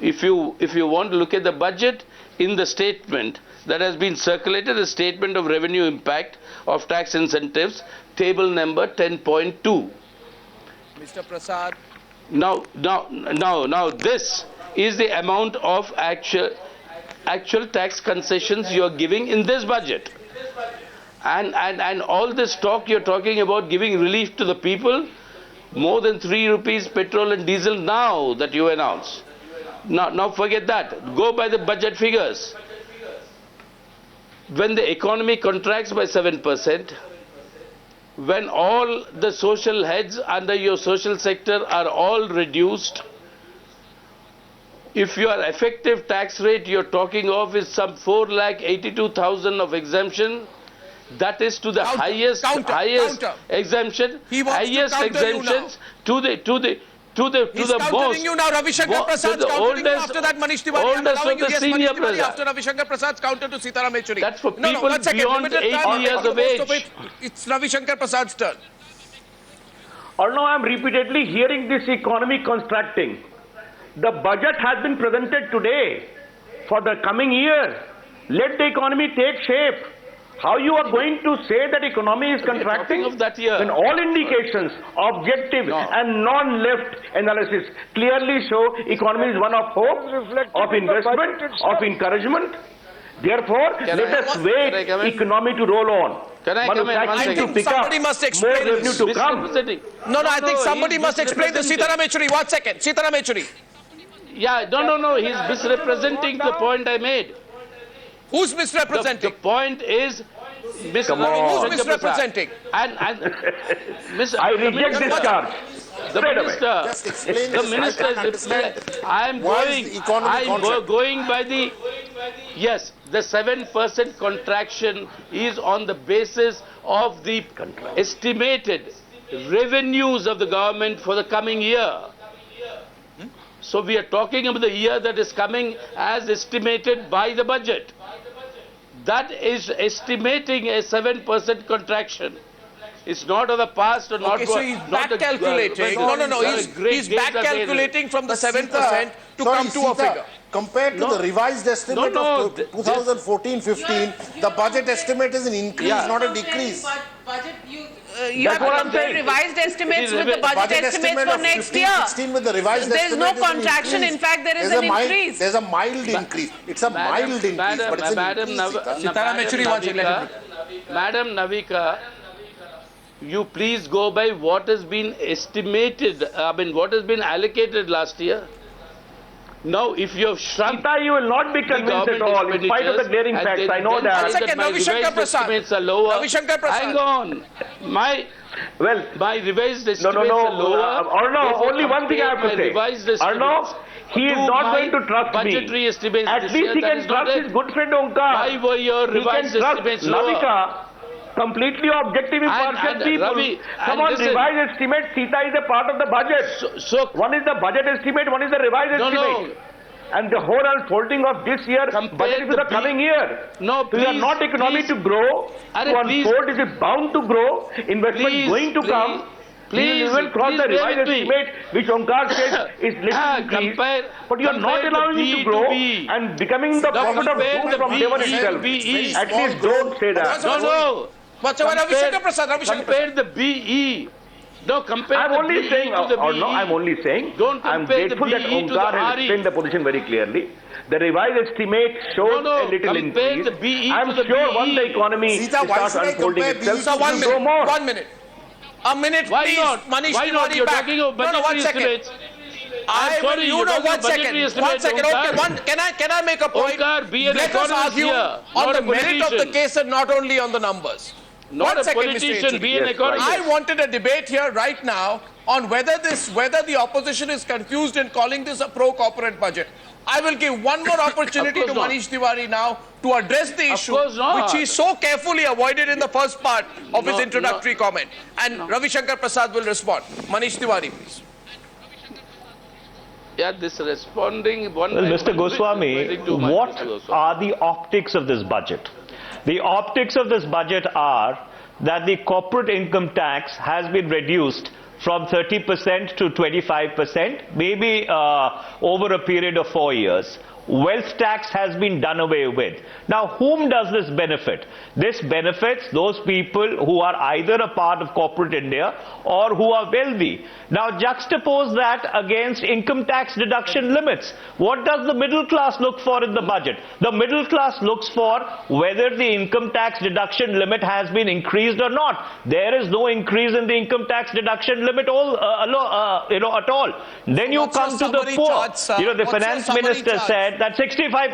[SPEAKER 2] if you want to look at the budget, in the statement that has been circulated, a statement of revenue impact of tax incentives, table number 10.2.
[SPEAKER 1] Mr. Prasad.
[SPEAKER 2] Now, this is the amount of actual tax concessions you are giving in this budget. And all this talk you're talking about giving relief to the people, more than 3 rupees petrol and diesel now that you announce. Now forget that. Go by the budget figures. When the economy contracts by 7%, when all the social heads under your social sector are all reduced, if your effective tax rate you're talking of is some 4,82,000 of exemption, that is to the highest exemption, highest exemptions to the most.
[SPEAKER 1] You now, Ravi Shankar Prasad's countering you after that, Manish Tiwari. I'm allowing you, yes, Manish Tiwari, after Ravi Shankar Prasad's counter to Sitaram Yechuri.
[SPEAKER 2] That's for people
[SPEAKER 1] one second,
[SPEAKER 2] beyond 80 years of age.
[SPEAKER 1] It's Ravi Shankar Prasad's turn.
[SPEAKER 5] Although I am repeatedly hearing this economy constructing, the budget has been presented today for the coming year. Let the economy take shape. How you are going to say that economy is contracting
[SPEAKER 2] of that year.
[SPEAKER 5] when all indications, objective and non-left analysis clearly show economy is one of hope, of investment, of encouragement. Therefore, let us wait economy to roll on.
[SPEAKER 2] Can I come in?
[SPEAKER 1] I think somebody must explain
[SPEAKER 5] more revenue to come.
[SPEAKER 1] No, I think somebody must explain this. Sitaram Yechuri, 1 second. Sitaram Yechuri.
[SPEAKER 2] Yeah, no, he's misrepresenting the point I made.
[SPEAKER 1] Who's misrepresenting?
[SPEAKER 2] The point is,
[SPEAKER 1] Who's misrepresenting?
[SPEAKER 5] I reject this charge.
[SPEAKER 2] The minister,
[SPEAKER 3] Just explain this.
[SPEAKER 2] I am going by the, yes, the 7% contraction is on the basis of the estimated revenues of the government for the coming year. So we are talking about the year that is coming as estimated by the budget. That is estimating a 7% contraction. It's not of the past or not.
[SPEAKER 1] Okay, so he's back calculating. He's back calculating from the 7% to come to a figure.
[SPEAKER 3] Compared to the revised estimate of 2014-15, the budget estimate is an increase, not a decrease.
[SPEAKER 8] You have to compare revised estimates with the budget estimates for next year.
[SPEAKER 3] 15-16 with the revised
[SPEAKER 8] There is no
[SPEAKER 3] estimate
[SPEAKER 8] contraction. In fact, there is an increase.
[SPEAKER 3] There's a mild increase. It's a mild increase, but it's an increase.
[SPEAKER 2] Madam Navika, you please go by what has been estimated, what has been allocated last year. Now, if you have shrunk...
[SPEAKER 5] Sita, you will not be convinced at all, in spite of the glaring facts. I know that.
[SPEAKER 1] 1 second, Ravi Shankar Prasad. Ravi Shankar Prasad.
[SPEAKER 2] Hang on. My revised estimates are lower.
[SPEAKER 5] Arnav, only one thing I have to say. Arnav, he is not going to trust me.
[SPEAKER 2] Budgetary estimates
[SPEAKER 5] At least he can trust his good friend Onkar.
[SPEAKER 2] Why were your revised estimates lower?
[SPEAKER 5] Navika, completely objective, impartial people.
[SPEAKER 2] Ravi,
[SPEAKER 5] come on, revised estimate. Sita is a part of the budget.
[SPEAKER 2] So
[SPEAKER 5] one is the budget estimate, one is the revised estimate. And the whole unfolding of this year, budget is for the coming year.
[SPEAKER 2] No,
[SPEAKER 5] please, we are not economy to grow. To unfold, is it bound to grow? Investment going to come. Please, even cross the revised estimate, which Onkar says is little increase. But you are not allowing it to grow and becoming the prophet of doom from day one itself. At least don't say that.
[SPEAKER 2] No.
[SPEAKER 1] Compare
[SPEAKER 2] the BE. No, compare
[SPEAKER 5] I'm only saying, I'm only saying, I'm grateful that Onkar has explained the position very clearly. The revised estimate shows a little increase. I'm sure once the economy starts unfolding itself,
[SPEAKER 1] so 1 minute, 1 minute. A minute,
[SPEAKER 2] why
[SPEAKER 1] please.
[SPEAKER 2] Not?
[SPEAKER 1] Manish
[SPEAKER 2] why not? You're
[SPEAKER 1] back.
[SPEAKER 2] talking of budgetary estimates.
[SPEAKER 1] I'm sorry, you know, 1 second. 1 second. Okay, can I make a point?
[SPEAKER 2] Onkar, be an
[SPEAKER 1] Let us argue
[SPEAKER 2] here,
[SPEAKER 1] on the merit of the case and not only on the numbers.
[SPEAKER 2] Not a politician, be an economist.
[SPEAKER 1] I wanted a debate here right now on whether the opposition is confused in calling this a pro-corporate budget. I will give one more opportunity to Manish Tiwari now to address the issue, which he so carefully avoided in the first part of his introductory comment. And Ravi Shankar Prasad will respond. Manish Tiwari, please.
[SPEAKER 2] Yeah, this responding...
[SPEAKER 6] Well, Mr. Goswami, what are the optics of this budget? The optics of this budget are that the corporate income tax has been reduced from 30% to 25%, maybe over a period of 4 years. Wealth tax has been done away with. Now, whom does this benefit? This benefits those people who are either a part of corporate India or who are wealthy. Now, juxtapose that against income tax deduction limits. What does the middle class look for in the budget? The middle class looks for whether the income tax deduction limit has been increased or not. There is no increase in the income tax deduction limit at all. Then you come to the poor. The finance minister said that 65.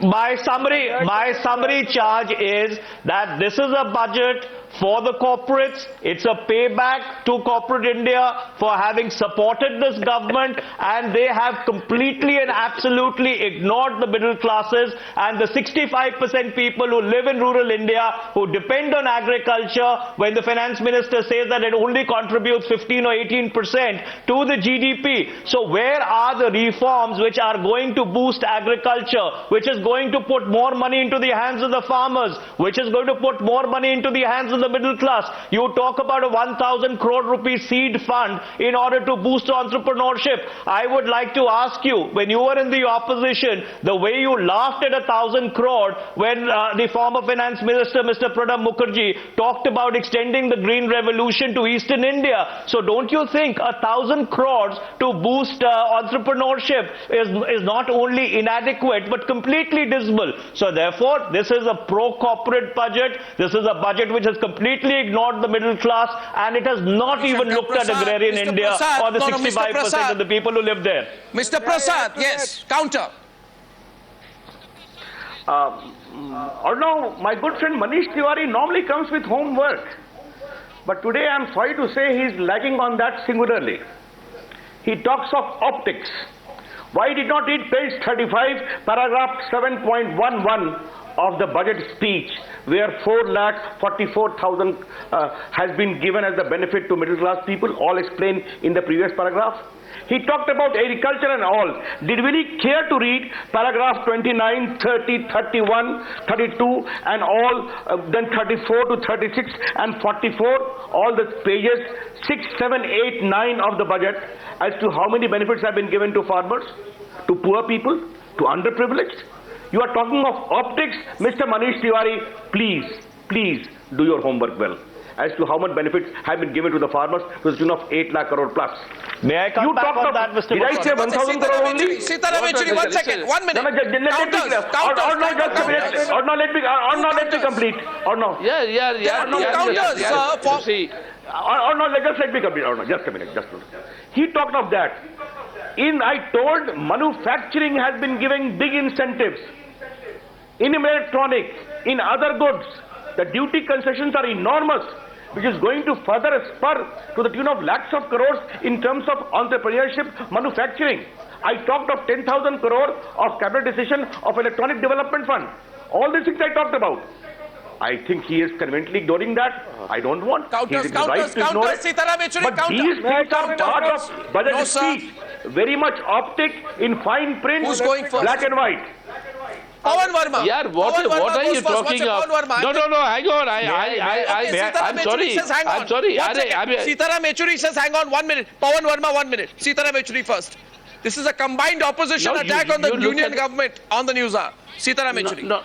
[SPEAKER 6] My summary charge is that this is a budget for the corporates. It's a payback to corporate India for having supported this government, and they have completely and absolutely ignored the middle classes and the 65% people who live in rural India, who depend on agriculture, when the finance minister says that it only contributes 15 or 18% to the GDP. So where are the reforms which are going to boost agriculture, which is going to put more money into the hands of the farmers, which is going to put more money into the hands of the middle class? You talk about a 1,000 crore rupee seed fund in order to boost entrepreneurship. I would like to ask you, when you were in the opposition, the way you laughed at 1,000 crore when the former finance minister, Mr. Pranab Mukherjee, talked about extending the green revolution to eastern India. So don't you think 1,000 crores to boost entrepreneurship is not only inadequate but completely dismal? So therefore, this is a pro-corporate budget. This is a budget which has completely ignored the middle class, and it has not even looked at agrarian India or the 65% of the people who live there.
[SPEAKER 1] Mr. Prasad, yes, counter.
[SPEAKER 5] Although my good friend Manish Tiwari normally comes with homework, but today I am sorry to say he is lagging on that singularly. He talks of optics. Why did not read page 35, paragraph 7.11 of the budget speech, where 4,44,000 has been given as the benefit to middle class people, all explained in the previous paragraph? He talked about agriculture and all. Did we care to read paragraph 29, 30, 31, 32 and all, then 34 to 36 and 44, all the pages 6, 7, 8, 9 of the budget as to how many benefits have been given to farmers, to poor people, to underprivileged? You are talking of optics, Mr. Manish Tiwari. Please do your homework well as to how much benefits have been given to the farmers to the tune of 8 lakh crore plus.
[SPEAKER 6] May I come back on that, Mr.
[SPEAKER 5] Did I say 1,000 crore only?
[SPEAKER 1] Sitaram Yechuri, 1 second, 1 minute.
[SPEAKER 5] Let me complete. Or no?
[SPEAKER 2] Yeah.
[SPEAKER 1] Counters, sir.
[SPEAKER 2] See,
[SPEAKER 5] Just let me complete. Just a minute. He talked of that. I told manufacturing has been giving big incentives. In electronic, in other goods, the duty concessions are enormous, which is going to further spur to the tune of lakhs of crores in terms of entrepreneurship, manufacturing. I talked of 10,000 crore of cabinet decision of electronic development fund. All these things I talked about. I think he is conveniently ignoring that. I don't want.
[SPEAKER 1] Counters, Sitaram Yechuri,
[SPEAKER 5] but these things are part of budget speech. Very much optic in fine print,
[SPEAKER 1] Who's going first?
[SPEAKER 5] black and white.
[SPEAKER 1] Pawan Verma.
[SPEAKER 2] Yeah, what are you talking of? No, hang on. I'm sorry.
[SPEAKER 1] Sitaram Yechuri says, hang on 1 minute. Pawan Verma, 1 minute. Sitaram Yechuri first. This is a combined opposition attack on the union government on the news hour. Sitaram Yechuri.
[SPEAKER 2] No.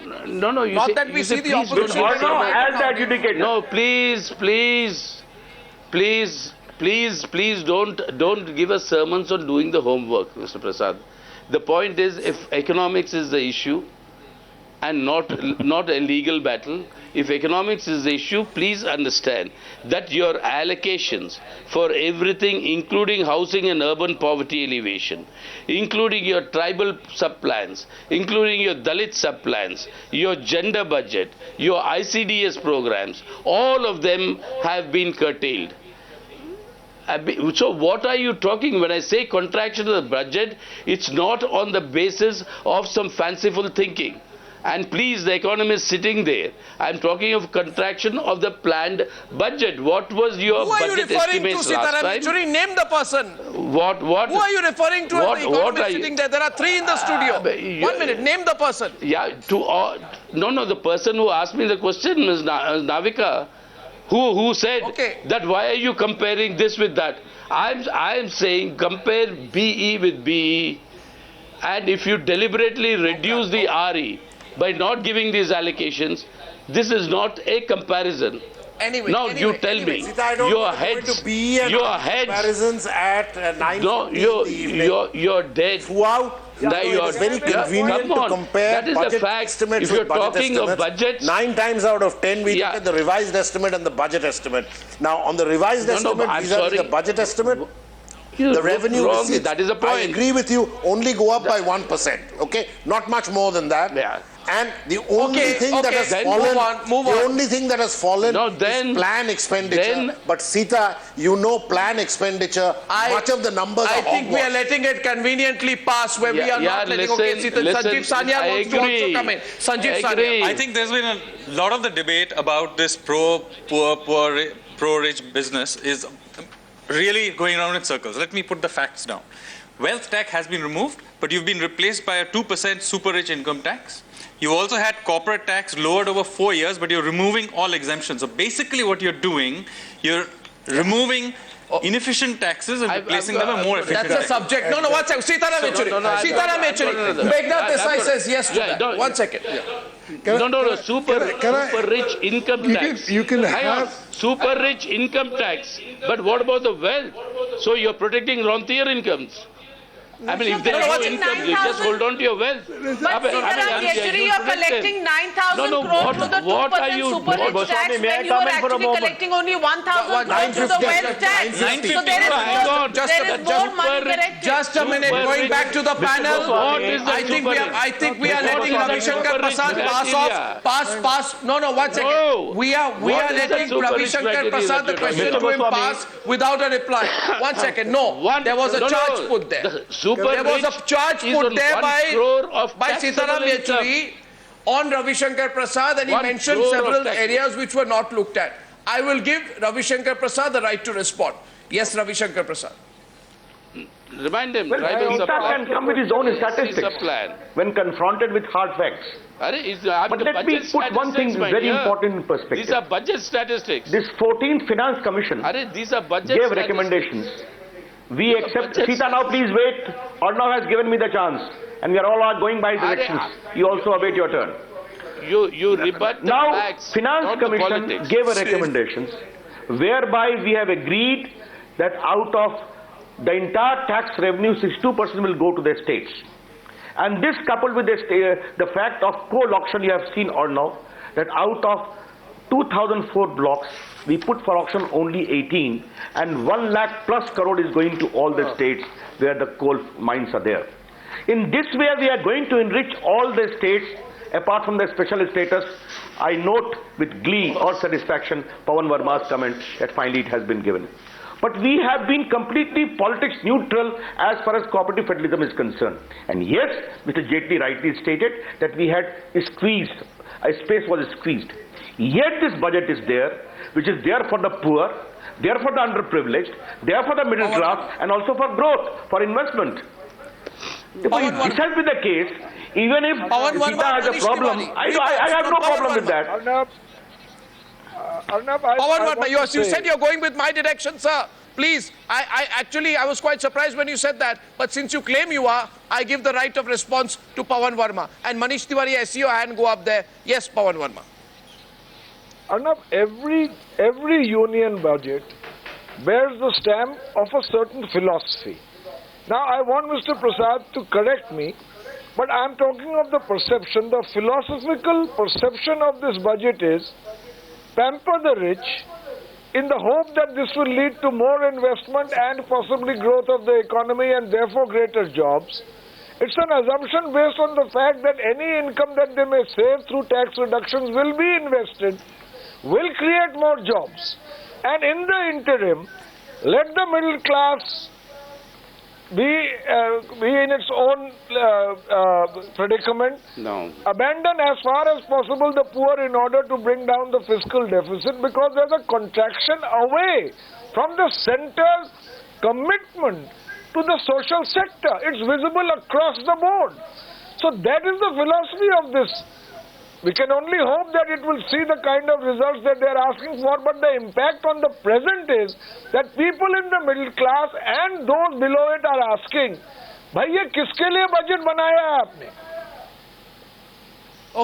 [SPEAKER 1] Not that we see the opposition.
[SPEAKER 5] As the adjudicator.
[SPEAKER 2] No, please don't give us sermons on doing the homework, Mr. Prasad. The point is, if economics is the issue and not a legal battle, if economics is the issue, please understand that your allocations for everything, including housing and urban poverty alleviation, including your tribal sub-plans, including your Dalit sub-plans, your gender budget, your ICDS programs, all of them have been curtailed. So what are you talking? When I say contraction of the budget, it's not on the basis of some fanciful thinking. And please, the economist sitting there, I'm talking of contraction of the planned budget. What was your budget estimates last time?
[SPEAKER 1] Yechuri, name the person.
[SPEAKER 2] What?
[SPEAKER 1] Who are you referring to as the economist sitting there? There are 3 in the studio. 1 minute, name the person.
[SPEAKER 2] Yeah, no, the person who asked me the question, Ms. Navika, Who said
[SPEAKER 1] Okay.
[SPEAKER 2] that? Why are you comparing this with that? I'm saying compare BE with BE, and if you deliberately reduce the RE by not giving these allocations, this is not a comparison.
[SPEAKER 1] Anyway,
[SPEAKER 2] Now you tell me,
[SPEAKER 3] Sita, I don't
[SPEAKER 2] your
[SPEAKER 3] want to go
[SPEAKER 2] heads,
[SPEAKER 3] into BE and
[SPEAKER 2] your
[SPEAKER 3] RE
[SPEAKER 2] heads,
[SPEAKER 3] comparisons at 9:50
[SPEAKER 2] no,
[SPEAKER 3] in the evening.
[SPEAKER 2] you're dead.
[SPEAKER 3] Throughout,
[SPEAKER 2] That
[SPEAKER 3] it
[SPEAKER 2] you're-
[SPEAKER 3] is very
[SPEAKER 2] yeah,
[SPEAKER 3] convenient
[SPEAKER 2] come
[SPEAKER 3] to
[SPEAKER 2] on.
[SPEAKER 3] compare
[SPEAKER 2] That is a
[SPEAKER 3] budget
[SPEAKER 2] fact.
[SPEAKER 3] estimates
[SPEAKER 2] If you're
[SPEAKER 3] with budget
[SPEAKER 2] talking of
[SPEAKER 3] estimates.
[SPEAKER 2] budgets-
[SPEAKER 3] 9 times out of 10, we
[SPEAKER 2] Yeah.
[SPEAKER 3] look at the revised estimate and the budget estimate. Now, on the revised
[SPEAKER 2] No,
[SPEAKER 3] estimate,
[SPEAKER 2] I'm
[SPEAKER 3] vis-a-vis
[SPEAKER 2] sorry.
[SPEAKER 3] the budget estimate,
[SPEAKER 2] You
[SPEAKER 3] the
[SPEAKER 2] look
[SPEAKER 3] revenue
[SPEAKER 2] wrong.
[SPEAKER 3] receipts,
[SPEAKER 2] That is the
[SPEAKER 3] I
[SPEAKER 2] point.
[SPEAKER 3] agree with you, only go up by 1%, okay? Not much more than that.
[SPEAKER 2] Yeah.
[SPEAKER 3] And the only
[SPEAKER 1] Okay,
[SPEAKER 3] thing that
[SPEAKER 1] okay,
[SPEAKER 3] has
[SPEAKER 1] then
[SPEAKER 3] fallen,
[SPEAKER 1] move
[SPEAKER 3] the
[SPEAKER 1] on.
[SPEAKER 3] only thing that has fallen
[SPEAKER 2] No, then-
[SPEAKER 3] is plan expenditure.
[SPEAKER 2] then-
[SPEAKER 3] But Sita, you know plan expenditure, much of the numbers
[SPEAKER 1] I
[SPEAKER 3] are
[SPEAKER 1] think we are
[SPEAKER 3] hogwash.
[SPEAKER 1] letting it conveniently pass where we
[SPEAKER 2] Yeah,
[SPEAKER 1] are
[SPEAKER 2] yeah,
[SPEAKER 1] not letting.
[SPEAKER 2] listen,
[SPEAKER 1] Okay, Sita,
[SPEAKER 2] listen,
[SPEAKER 1] Sanjeev Sanyal
[SPEAKER 2] I
[SPEAKER 1] wants to also
[SPEAKER 2] agree.
[SPEAKER 1] come in. Sanjeev
[SPEAKER 2] I
[SPEAKER 1] Sanyal.
[SPEAKER 2] agree.
[SPEAKER 4] I think there's been a lot of the debate about this pro-rich business is really going around in circles. Let me put the facts down. Wealth tax has been removed, but you've been replaced by a 2% super rich income tax. You also had corporate tax lowered over 4 years, but you're removing all exemptions. So basically what you're doing, you're removing inefficient taxes and replacing them with more efficient
[SPEAKER 1] That's a
[SPEAKER 4] taxes.
[SPEAKER 1] subject. No, one second. Sitaram Yechuri. Sitaram Yechuri. Meghnath Desai says yes to that. 1 second.
[SPEAKER 2] No, super rich income tax.
[SPEAKER 9] you can
[SPEAKER 2] Hang on.
[SPEAKER 9] have-
[SPEAKER 2] super rich income tax. But what about the wealth? So you're protecting rentier incomes. I mean, if there
[SPEAKER 8] No,
[SPEAKER 2] are no
[SPEAKER 8] what's it,
[SPEAKER 2] incomes, you just
[SPEAKER 8] 9,000?
[SPEAKER 2] hold on to your wealth.
[SPEAKER 8] But Sitaram Yechuri, you're collecting 9,000
[SPEAKER 2] No,
[SPEAKER 8] crores through the
[SPEAKER 2] what are
[SPEAKER 8] 2%
[SPEAKER 2] you
[SPEAKER 8] super
[SPEAKER 2] doing?
[SPEAKER 8] rich tax
[SPEAKER 5] Goswami, may I
[SPEAKER 8] when you
[SPEAKER 5] come
[SPEAKER 8] are
[SPEAKER 5] in for a
[SPEAKER 8] actually
[SPEAKER 5] moment?
[SPEAKER 8] collecting only 1,000 crores through the
[SPEAKER 3] 950,
[SPEAKER 8] wealth tax.
[SPEAKER 4] 950.
[SPEAKER 8] So there is
[SPEAKER 2] Hang
[SPEAKER 8] more,
[SPEAKER 2] on,
[SPEAKER 1] just
[SPEAKER 8] there
[SPEAKER 1] a-
[SPEAKER 8] is more
[SPEAKER 2] just
[SPEAKER 8] money
[SPEAKER 2] super-
[SPEAKER 8] collected.
[SPEAKER 1] Just a minute.
[SPEAKER 2] Super
[SPEAKER 1] Going
[SPEAKER 2] rich.
[SPEAKER 1] back to the panel.
[SPEAKER 2] What is the
[SPEAKER 1] I think
[SPEAKER 2] super
[SPEAKER 1] we are.
[SPEAKER 2] rich?
[SPEAKER 1] I think we are
[SPEAKER 2] What
[SPEAKER 1] letting
[SPEAKER 2] is the
[SPEAKER 1] Ravi Shankar
[SPEAKER 2] super rich
[SPEAKER 1] Prasad pass
[SPEAKER 2] criteria?
[SPEAKER 1] off. Pass. No, 1 second.
[SPEAKER 2] No.
[SPEAKER 1] We are
[SPEAKER 2] What is the
[SPEAKER 1] letting
[SPEAKER 2] super
[SPEAKER 1] Ravi
[SPEAKER 2] rich
[SPEAKER 1] Shankar
[SPEAKER 2] criteria
[SPEAKER 1] Prasad the
[SPEAKER 2] that you're
[SPEAKER 1] question
[SPEAKER 2] talking
[SPEAKER 1] to him
[SPEAKER 5] about?
[SPEAKER 1] pass without a reply. 1 second. No. There was a charge put there.
[SPEAKER 2] The super
[SPEAKER 1] There was a
[SPEAKER 2] rich
[SPEAKER 1] charge
[SPEAKER 2] is
[SPEAKER 1] put
[SPEAKER 2] on
[SPEAKER 1] there
[SPEAKER 2] 1 crore of
[SPEAKER 1] by
[SPEAKER 2] taxable
[SPEAKER 1] Sitaram
[SPEAKER 2] income.
[SPEAKER 1] Yechuri on Ravi Shankar Prasad, and he
[SPEAKER 2] 1
[SPEAKER 1] mentioned
[SPEAKER 2] crore of
[SPEAKER 1] several
[SPEAKER 2] tax.
[SPEAKER 1] areas which were not looked at. I will give Ravi Shankar Prasad the right to respond. Yes, Ravi Shankar Prasad.
[SPEAKER 2] Remind him,
[SPEAKER 5] Well,
[SPEAKER 2] write us a
[SPEAKER 5] Sita
[SPEAKER 2] plan.
[SPEAKER 5] can come with his own
[SPEAKER 2] It's
[SPEAKER 5] statistics
[SPEAKER 2] a plan.
[SPEAKER 5] when confronted with hard facts.
[SPEAKER 2] But
[SPEAKER 5] let me put one thing very important in perspective.
[SPEAKER 2] These are budget statistics.
[SPEAKER 5] This 14th Finance Commission
[SPEAKER 2] These are budget
[SPEAKER 5] gave
[SPEAKER 2] statistics.
[SPEAKER 5] recommendations. We accept.
[SPEAKER 2] budgets.
[SPEAKER 5] Sita, now please wait. Arnav has given me the chance, and we are all going by directions. You also await your turn.
[SPEAKER 2] You rebut the
[SPEAKER 5] Now,
[SPEAKER 2] facts,
[SPEAKER 5] Finance
[SPEAKER 2] not the
[SPEAKER 5] Commission
[SPEAKER 2] politics.
[SPEAKER 5] gave a recommendations whereby we have agreed that out of the entire tax revenue, 62% will go to the states. And this coupled with the fact of coal auction, you have seen or now, that out of 2004 blocks, we put for auction only 18, and 1 lakh plus crore is going to all the states where the coal mines are there. In this way, we are going to enrich all the states, apart from the special status. I note with glee or satisfaction Pawan Verma's comment that finally it has been given. But we have been completely politics neutral as far as cooperative federalism is concerned. And yes, Mr. Jaitley rightly stated that we had squeezed, a space was squeezed. Yet this budget is there, which is there for the poor, there for the underprivileged, there for the middle class, and also for growth, for investment. If this has been the case, even if Sita has a problem, I have no problem with that.
[SPEAKER 7] Arnab,
[SPEAKER 1] Pawan Verma, you said you're going with my direction, sir. Please, I was quite surprised when you said that. But since you claim you are, I give the right of response to Pawan Verma. And Manish Tiwari, I see your hand go up there. Yes, Pawan Verma.
[SPEAKER 7] Arnab, every union budget bears the stamp of a certain philosophy. Now, I want Mr. Prasad to correct me, but I'm talking of the perception. The philosophical perception of this budget is pamper the rich in the hope that this will lead to more investment and possibly growth of the economy and therefore greater jobs. It's an assumption based on the fact that any income that they may save through tax reductions will be invested, will create more jobs. And in the interim, let the middle class be in its own predicament.
[SPEAKER 2] No.
[SPEAKER 7] Abandon as far as possible the poor in order to bring down the fiscal deficit, because there's a contraction away from the center's commitment to the social sector. It's visible across the board. So that is the philosophy of this We can only hope that it will see the kind of results that they are asking for, but the impact on the present is that people in the middle class and those below it are asking, भाई ये किसके लिए budget बनाया है आपने?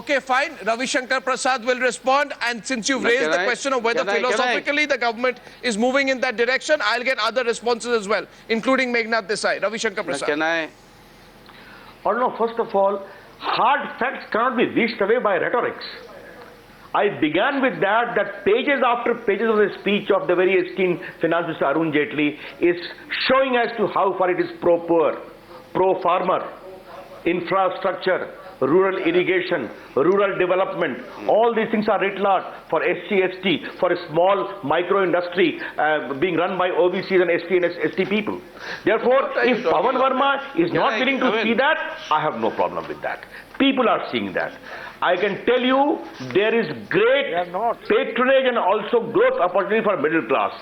[SPEAKER 1] Okay, fine. Ravi Shankar Prasad will respond. And since you've raised the question of whether philosophically the government is moving in that direction, I'll get other responses as well, including Meghnad Desai. Ravi Shankar Prasad.
[SPEAKER 2] Can I?
[SPEAKER 5] Or no, first of all, hard facts cannot be reached away by rhetorics. I began with that pages after pages of the speech of the very esteemed Finance Minister Arun Jaitley is showing as to how far it is pro-poor, pro-farmer, infrastructure, rural irrigation, rural development. All these things are writ large for SC/ST, for a small micro-industry being run by OBCs and ST and ST people. Therefore, if Pawan Verma is not willing to see that, I have no problem with that. People are seeing that. I can tell you there is great patronage and also growth opportunity for middle class.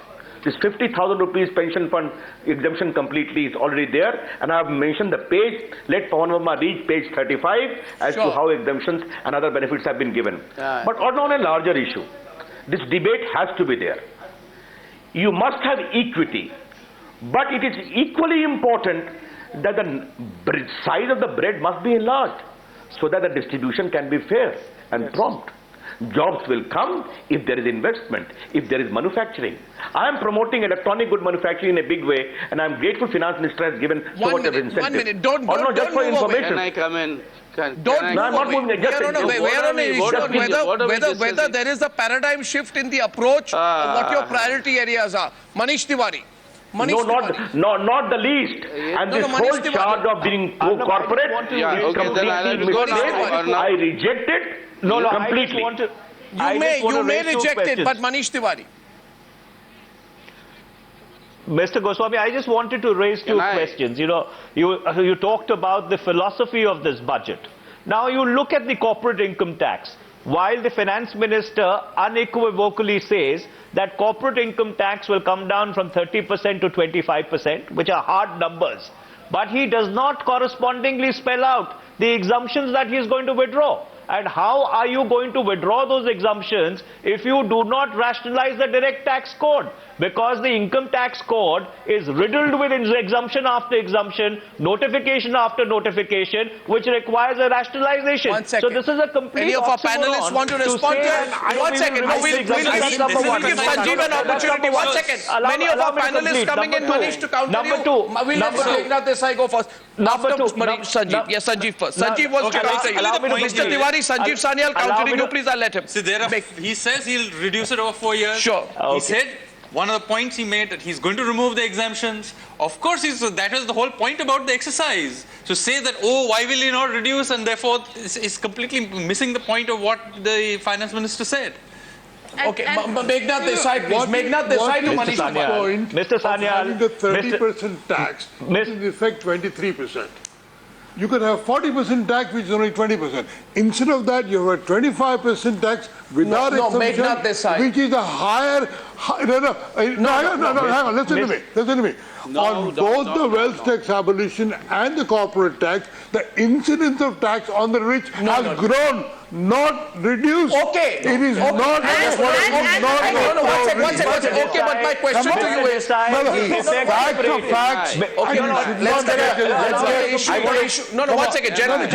[SPEAKER 5] This 50,000 rupees pension fund exemption completely is already there, and I have mentioned the page. Let Pawan Verma read page 35 as to how exemptions and other benefits have been given. But on a larger issue, this debate has to be there. You must have equity, but it is equally important that the size of the bread must be enlarged so that the distribution can be fair and prompt. Jobs will come if there is investment, if there is manufacturing. I am promoting electronic good manufacturing in a big way, and I am grateful Finance Minister has given so much of incentive.
[SPEAKER 1] 1 minute, don't
[SPEAKER 5] just for
[SPEAKER 1] move
[SPEAKER 5] information.
[SPEAKER 2] Can I come in?
[SPEAKER 1] Don't
[SPEAKER 5] No, I'm not moving. Just
[SPEAKER 1] we're on an issue on whether there is a paradigm shift in the approach of what your priority areas are. Manish Tiwari.
[SPEAKER 5] Not the least. And this whole charge of being corporate is completely misplaced. I reject it. Completely.
[SPEAKER 1] You may reject it, but Manish Tiwari.
[SPEAKER 6] Mr. Goswami, I just wanted to raise two questions. You know, you talked about the philosophy of this budget. Now you look at the corporate income tax. While the finance minister unequivocally says that corporate income tax will come down from 30% to 25%, which are hard numbers, but he does not correspondingly spell out the exemptions that he is going to withdraw. And how are you going to withdraw those exemptions if you do not rationalize the direct tax code? Because the income tax code is riddled with exemption after exemption, notification after notification, which requires a rationalization.
[SPEAKER 1] 1 second.
[SPEAKER 6] So this is a complete
[SPEAKER 1] Any of our panelists want to respond to it? 1 second. We'll give Sanjeev an opportunity. 1 second. Many of our panelists coming in, Manish, to counter you. We'll let Meghnad Desai go first. After Sanjeev. Yes, Sanjeev first. Sanjeev wants to counter you. Mr. Tiwari, Sanjeev Sanyal countering you. Please, I'll let him.
[SPEAKER 4] See, he says he'll reduce it over 4 years.
[SPEAKER 1] Sure.
[SPEAKER 4] He said one of the points he made that he's going to remove the exemptions. Of course, that is the whole point about the exercise. To say that, oh, why will he not reduce, and therefore is completely missing the point of what the finance minister said.
[SPEAKER 1] Okay, Meghnad Desai, please. Meghnad Desai to Manish Tiwari.
[SPEAKER 6] Mr. Sanyal,
[SPEAKER 9] having the 30% tax, which is in effect 23%. You can have 40% tax, which is only 20%. Instead of that, you have a 25% tax without exemption, which is a higher. Hang on. Listen to me. On both the wealth tax abolition and the corporate tax, the incidence of tax on the rich has grown, not reduced.
[SPEAKER 1] Okay.
[SPEAKER 9] It is not.
[SPEAKER 1] One second. Okay, but my question to you is,
[SPEAKER 9] facts are facts.
[SPEAKER 1] Let's get an issue. No, 1 second, gentlemen.
[SPEAKER 9] I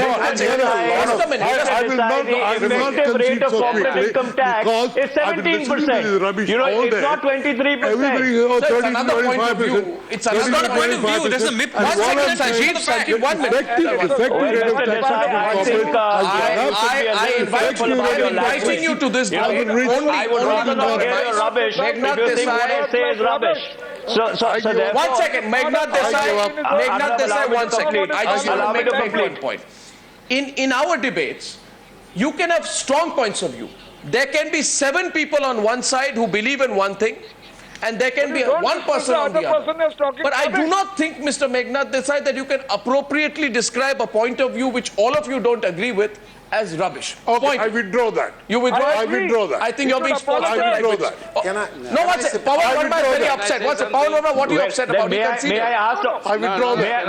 [SPEAKER 9] will not concede so quickly because
[SPEAKER 6] is 17%. You know, it's not 23%.
[SPEAKER 9] Everybody is 30-25%.
[SPEAKER 1] It's another point of view. This is a myth. 1 second, Sanjeev, 1 minute. I invite you. I'm inviting you to this debate.
[SPEAKER 6] I would rather not hear your rubbish if you think what I say is rubbish. So
[SPEAKER 1] 1 second, Meghnad Desai, 1 second. I just want to make one point. In our debates, you can have strong points of view. There can be 7 people on one side who believe in one thing, and there can be one person on the other. But I do not think, Mr. Meghnad Desai, that you can appropriately describe a point of view which all of you don't agree with as rubbish.
[SPEAKER 9] Okay,
[SPEAKER 1] Point.
[SPEAKER 9] I withdraw that.
[SPEAKER 1] You withdraw?
[SPEAKER 9] I withdraw that.
[SPEAKER 1] I think you're being spoken
[SPEAKER 9] I
[SPEAKER 1] to like
[SPEAKER 9] withdraw
[SPEAKER 1] which-
[SPEAKER 9] that.
[SPEAKER 3] Can I?
[SPEAKER 1] No, what's it? Pawan Verma is
[SPEAKER 9] withdraw
[SPEAKER 1] very
[SPEAKER 9] that.
[SPEAKER 1] upset.
[SPEAKER 2] Can I
[SPEAKER 1] What's
[SPEAKER 2] say
[SPEAKER 1] it? Pawan Verma, what are you
[SPEAKER 6] Well,
[SPEAKER 1] upset
[SPEAKER 6] then
[SPEAKER 1] about?
[SPEAKER 6] may
[SPEAKER 1] You
[SPEAKER 6] I
[SPEAKER 1] conceded.
[SPEAKER 6] ask?
[SPEAKER 9] I withdraw that.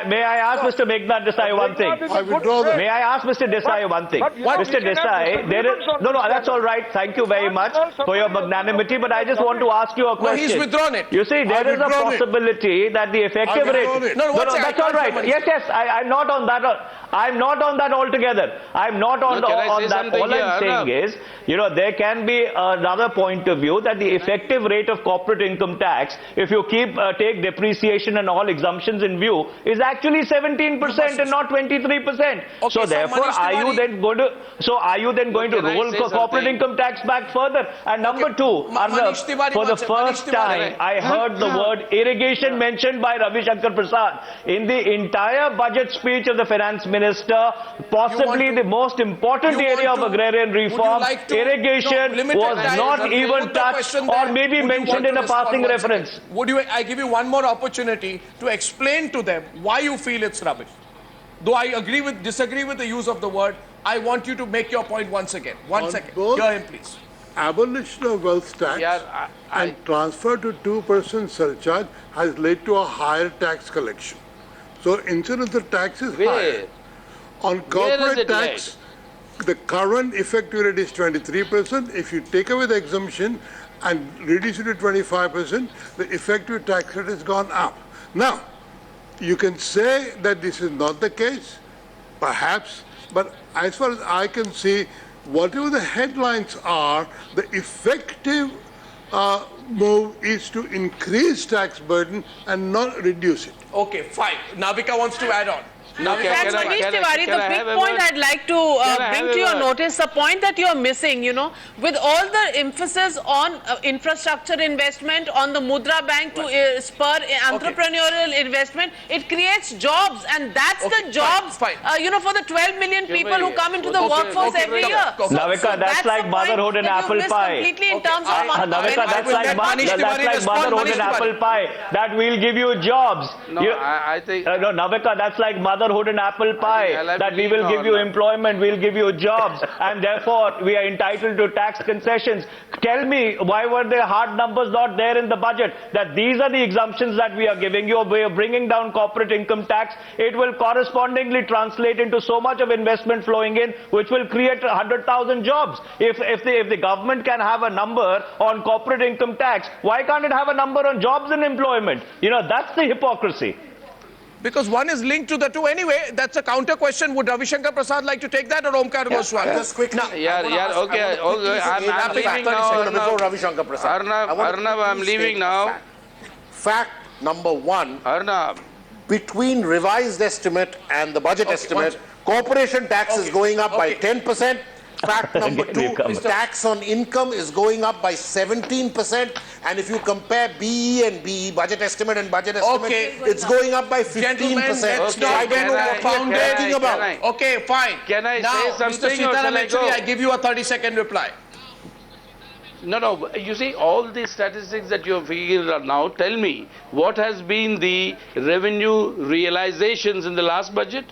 [SPEAKER 6] May I ask Mr. Meghnad Desai one thing?
[SPEAKER 9] I withdraw that.
[SPEAKER 6] May I ask Mr. Desai one thing?
[SPEAKER 7] But what
[SPEAKER 6] Mr.
[SPEAKER 7] we can have
[SPEAKER 6] Desai, there is
[SPEAKER 7] disagreements on
[SPEAKER 6] no,
[SPEAKER 7] this
[SPEAKER 6] that's all
[SPEAKER 7] matter.
[SPEAKER 6] right. Thank you very much for your magnanimity. But I just want to ask you a
[SPEAKER 1] No,
[SPEAKER 6] question.
[SPEAKER 1] he's withdrawn it.
[SPEAKER 6] You see, there is a
[SPEAKER 9] withdrawn it.
[SPEAKER 6] possibility that the effective
[SPEAKER 9] I
[SPEAKER 6] rate.
[SPEAKER 9] withdrawn it.
[SPEAKER 1] No, what's it? I
[SPEAKER 6] that's all
[SPEAKER 1] can't
[SPEAKER 6] right.
[SPEAKER 1] hear
[SPEAKER 6] Yes, yes. I'm not on that. I'm not on that altogether. I'm not on,
[SPEAKER 2] No, can I
[SPEAKER 6] on
[SPEAKER 2] say
[SPEAKER 6] that.
[SPEAKER 2] something
[SPEAKER 6] All I'm
[SPEAKER 2] here,
[SPEAKER 6] saying is, there can be another point of view that the effective rate of corporate income tax, if you take depreciation and all exemptions in view, is actually 17% and not 23%.
[SPEAKER 1] Okay,
[SPEAKER 6] So therefore,
[SPEAKER 1] Manish
[SPEAKER 6] are you
[SPEAKER 1] Tiwari-
[SPEAKER 6] then going to? So are you then going to
[SPEAKER 2] Can I
[SPEAKER 6] roll
[SPEAKER 2] say
[SPEAKER 6] corporate
[SPEAKER 2] something?
[SPEAKER 6] income tax back further? And number two,
[SPEAKER 1] Manish Tiwari
[SPEAKER 6] for the
[SPEAKER 1] wants it. Manish
[SPEAKER 6] first
[SPEAKER 1] Tiwari.
[SPEAKER 6] time, I heard the word irrigation mentioned by Ravi Shankar Prasad in the entire budget speech of the finance minister. Possibly
[SPEAKER 1] to-
[SPEAKER 6] the most important
[SPEAKER 1] you want
[SPEAKER 6] area of
[SPEAKER 1] to-
[SPEAKER 6] agrarian
[SPEAKER 1] would you
[SPEAKER 6] reform,
[SPEAKER 1] like to-
[SPEAKER 6] irrigation
[SPEAKER 1] No, limited
[SPEAKER 6] was
[SPEAKER 1] time.
[SPEAKER 6] not
[SPEAKER 1] Put
[SPEAKER 6] even
[SPEAKER 1] the
[SPEAKER 6] touched
[SPEAKER 1] question
[SPEAKER 6] or
[SPEAKER 1] there.
[SPEAKER 6] maybe
[SPEAKER 1] Would you
[SPEAKER 6] mentioned
[SPEAKER 1] want
[SPEAKER 6] in
[SPEAKER 1] to
[SPEAKER 6] a
[SPEAKER 1] respond
[SPEAKER 6] passing
[SPEAKER 1] once
[SPEAKER 6] reference.
[SPEAKER 1] again? Would you? I give you one more opportunity to explain to them why you feel it's rubbish. Though I disagree with the use of the word, I want you to make your point once again. One
[SPEAKER 9] On
[SPEAKER 1] second.
[SPEAKER 9] both-
[SPEAKER 1] Hear him, please.
[SPEAKER 9] Abolition of wealth tax
[SPEAKER 2] Yeah,
[SPEAKER 9] and transfer to 2% surcharge has led to a higher tax collection. So insurance the tax is higher.
[SPEAKER 2] Where?
[SPEAKER 9] On
[SPEAKER 2] Where is
[SPEAKER 9] corporate
[SPEAKER 2] it
[SPEAKER 9] tax, the current effective rate is 23%. If you take away the exemption and reduce it to 25%, the effective tax rate has gone up. Now, you can say that this is not the case, perhaps, but as far as I can see, whatever the headlines are, the effective move is to increase tax burden and not reduce it.
[SPEAKER 1] Okay, fine. Navika wants to add on.
[SPEAKER 2] Okay,
[SPEAKER 8] Thanks,
[SPEAKER 2] can I-
[SPEAKER 8] Manish
[SPEAKER 2] can I-
[SPEAKER 8] Tiwari.
[SPEAKER 2] can
[SPEAKER 8] The
[SPEAKER 2] I
[SPEAKER 8] big
[SPEAKER 2] have a
[SPEAKER 8] point
[SPEAKER 2] word?
[SPEAKER 8] I'd like to
[SPEAKER 2] Can I
[SPEAKER 8] bring
[SPEAKER 2] have a
[SPEAKER 8] to your
[SPEAKER 2] word?
[SPEAKER 8] notice, the point that you're missing, with all the emphasis on infrastructure investment, on the Mudra Bank to spur entrepreneurial investment, it creates jobs, and that's
[SPEAKER 1] Okay,
[SPEAKER 8] the jobs,
[SPEAKER 1] fine.
[SPEAKER 8] For the 12 million people who come into the
[SPEAKER 2] Okay,
[SPEAKER 8] workforce
[SPEAKER 2] okay,
[SPEAKER 8] every
[SPEAKER 2] okay.
[SPEAKER 8] year.
[SPEAKER 6] Navika, that's
[SPEAKER 8] the
[SPEAKER 6] like
[SPEAKER 8] point
[SPEAKER 6] motherhood and
[SPEAKER 8] that you
[SPEAKER 6] apple
[SPEAKER 8] missed
[SPEAKER 6] pie.
[SPEAKER 8] completely in
[SPEAKER 1] Okay,
[SPEAKER 8] terms of
[SPEAKER 6] Navika,
[SPEAKER 1] I
[SPEAKER 6] that's
[SPEAKER 1] will
[SPEAKER 6] like,
[SPEAKER 1] let Manish Tiwari
[SPEAKER 6] that's like
[SPEAKER 1] respond.
[SPEAKER 6] motherhood
[SPEAKER 1] Manish
[SPEAKER 6] and
[SPEAKER 1] Tiwari.
[SPEAKER 6] apple pie. That will give you jobs.
[SPEAKER 2] No, I think.
[SPEAKER 6] No, Navika, that's like motherhood and apple pie.
[SPEAKER 2] I'll have
[SPEAKER 6] That
[SPEAKER 2] to
[SPEAKER 6] we
[SPEAKER 2] leave
[SPEAKER 6] will
[SPEAKER 2] now,
[SPEAKER 6] give you
[SPEAKER 2] no.
[SPEAKER 6] employment, we'll give you jobs, and therefore we are entitled to tax concessions. Tell me, why were there hard numbers not there in the budget? That these are the exemptions that we are giving you. We are bringing down corporate income tax. It will correspondingly translate into so much of investment flowing in, which will create 100,000 jobs. If the government can have a number on corporate income tax, why can't it have a number on jobs and employment? That's the hypocrisy.
[SPEAKER 1] Because one is linked to the two. Anyway, that's a counter question. Would Ravi Shankar Prasad like to take that or Omkar Goswami?
[SPEAKER 3] Just quickly.
[SPEAKER 2] Yeah, okay. I'm leaving now.
[SPEAKER 3] Before Ravi Shankar Prasad.
[SPEAKER 2] Arnab, I'm leaving now.
[SPEAKER 3] Fact number one,
[SPEAKER 2] Arnab.
[SPEAKER 3] between revised estimate and the budget estimate, corporation tax is going up by 10%. Fact number two, tax on income is going up by 17%. And if you compare BE and BE, budget estimate and budget estimate, it's going up by 15%.
[SPEAKER 1] Gentlemen, let's
[SPEAKER 3] So I
[SPEAKER 1] not
[SPEAKER 3] don't know
[SPEAKER 1] get
[SPEAKER 3] what you're
[SPEAKER 1] confounded.
[SPEAKER 3] talking about.
[SPEAKER 1] Okay, fine.
[SPEAKER 2] Can I
[SPEAKER 1] now,
[SPEAKER 2] say something
[SPEAKER 1] Mr.
[SPEAKER 2] or
[SPEAKER 1] Sitaram
[SPEAKER 2] shall I go?
[SPEAKER 1] Yechuri, I give you a 30-second reply.
[SPEAKER 2] No, you see, all these statistics that you have figured out now, tell me, what has been the revenue realizations in the last budget?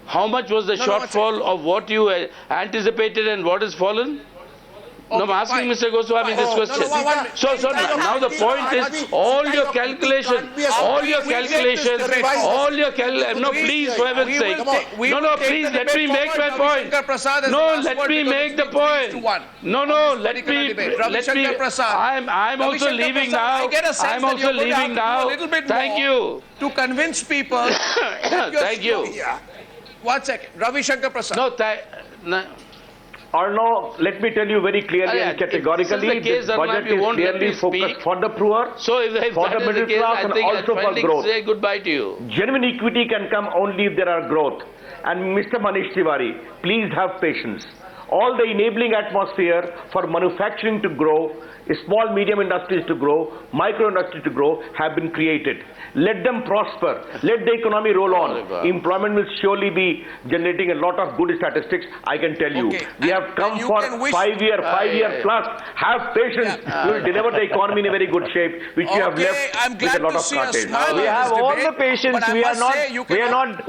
[SPEAKER 2] How much was the shortfall of what you anticipated and what has fallen? No, I'm asking Mr. Goswami this question. So now the point is, all your calculations, no, please, for heaven's sake. No, please, let me make my point. No, let me make the point. No, let me, I'm also leaving now. I'm also leaving now. Thank you.
[SPEAKER 1] To convince people.
[SPEAKER 2] Thank you.
[SPEAKER 1] 1 second. Ravi Shankar Prasad.
[SPEAKER 2] No,
[SPEAKER 5] Arno, let me tell you very clearly and categorically, this budget is clearly focused for the poor,
[SPEAKER 2] so if
[SPEAKER 5] for the middle class, and also for growth.
[SPEAKER 2] Say goodbye to you.
[SPEAKER 5] Genuine equity can come only if there are growth. And Mr. Manish Tiwari, please have patience. All the enabling atmosphere for manufacturing to grow, small medium industries to grow, micro industries to grow have been created. Let them prosper. Let the economy roll on. Employment will surely be generating a lot of good statistics, I can tell you. We have come for 5 year plus. Have patience. We will deliver the economy in a very good shape, which you have left
[SPEAKER 1] I'm
[SPEAKER 5] with
[SPEAKER 1] glad
[SPEAKER 5] a lot
[SPEAKER 1] to
[SPEAKER 5] of
[SPEAKER 1] see a
[SPEAKER 5] cottage.
[SPEAKER 1] smile
[SPEAKER 6] We
[SPEAKER 1] in
[SPEAKER 6] have
[SPEAKER 1] this
[SPEAKER 6] all
[SPEAKER 1] debate,
[SPEAKER 6] the patience.
[SPEAKER 1] but I
[SPEAKER 6] We are
[SPEAKER 1] must say you
[SPEAKER 6] not.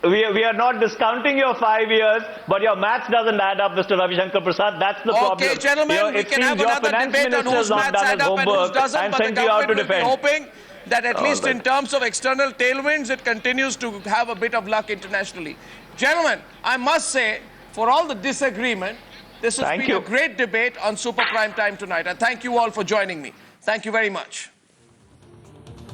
[SPEAKER 6] We are not discounting your 5 years, but your maths doesn't add up, Mr. Ravi Shankar Prasad. That's the problem.
[SPEAKER 1] Okay, gentlemen, we can have another debate on whose maths add up and whose doesn't, but the government will be hoping that at least in terms of external tailwinds, it continues to have a bit of luck internationally. Gentlemen, I must say, for all the disagreement, this has been a great debate on Super Prime Time tonight. I thank you all for joining me. Thank you very much.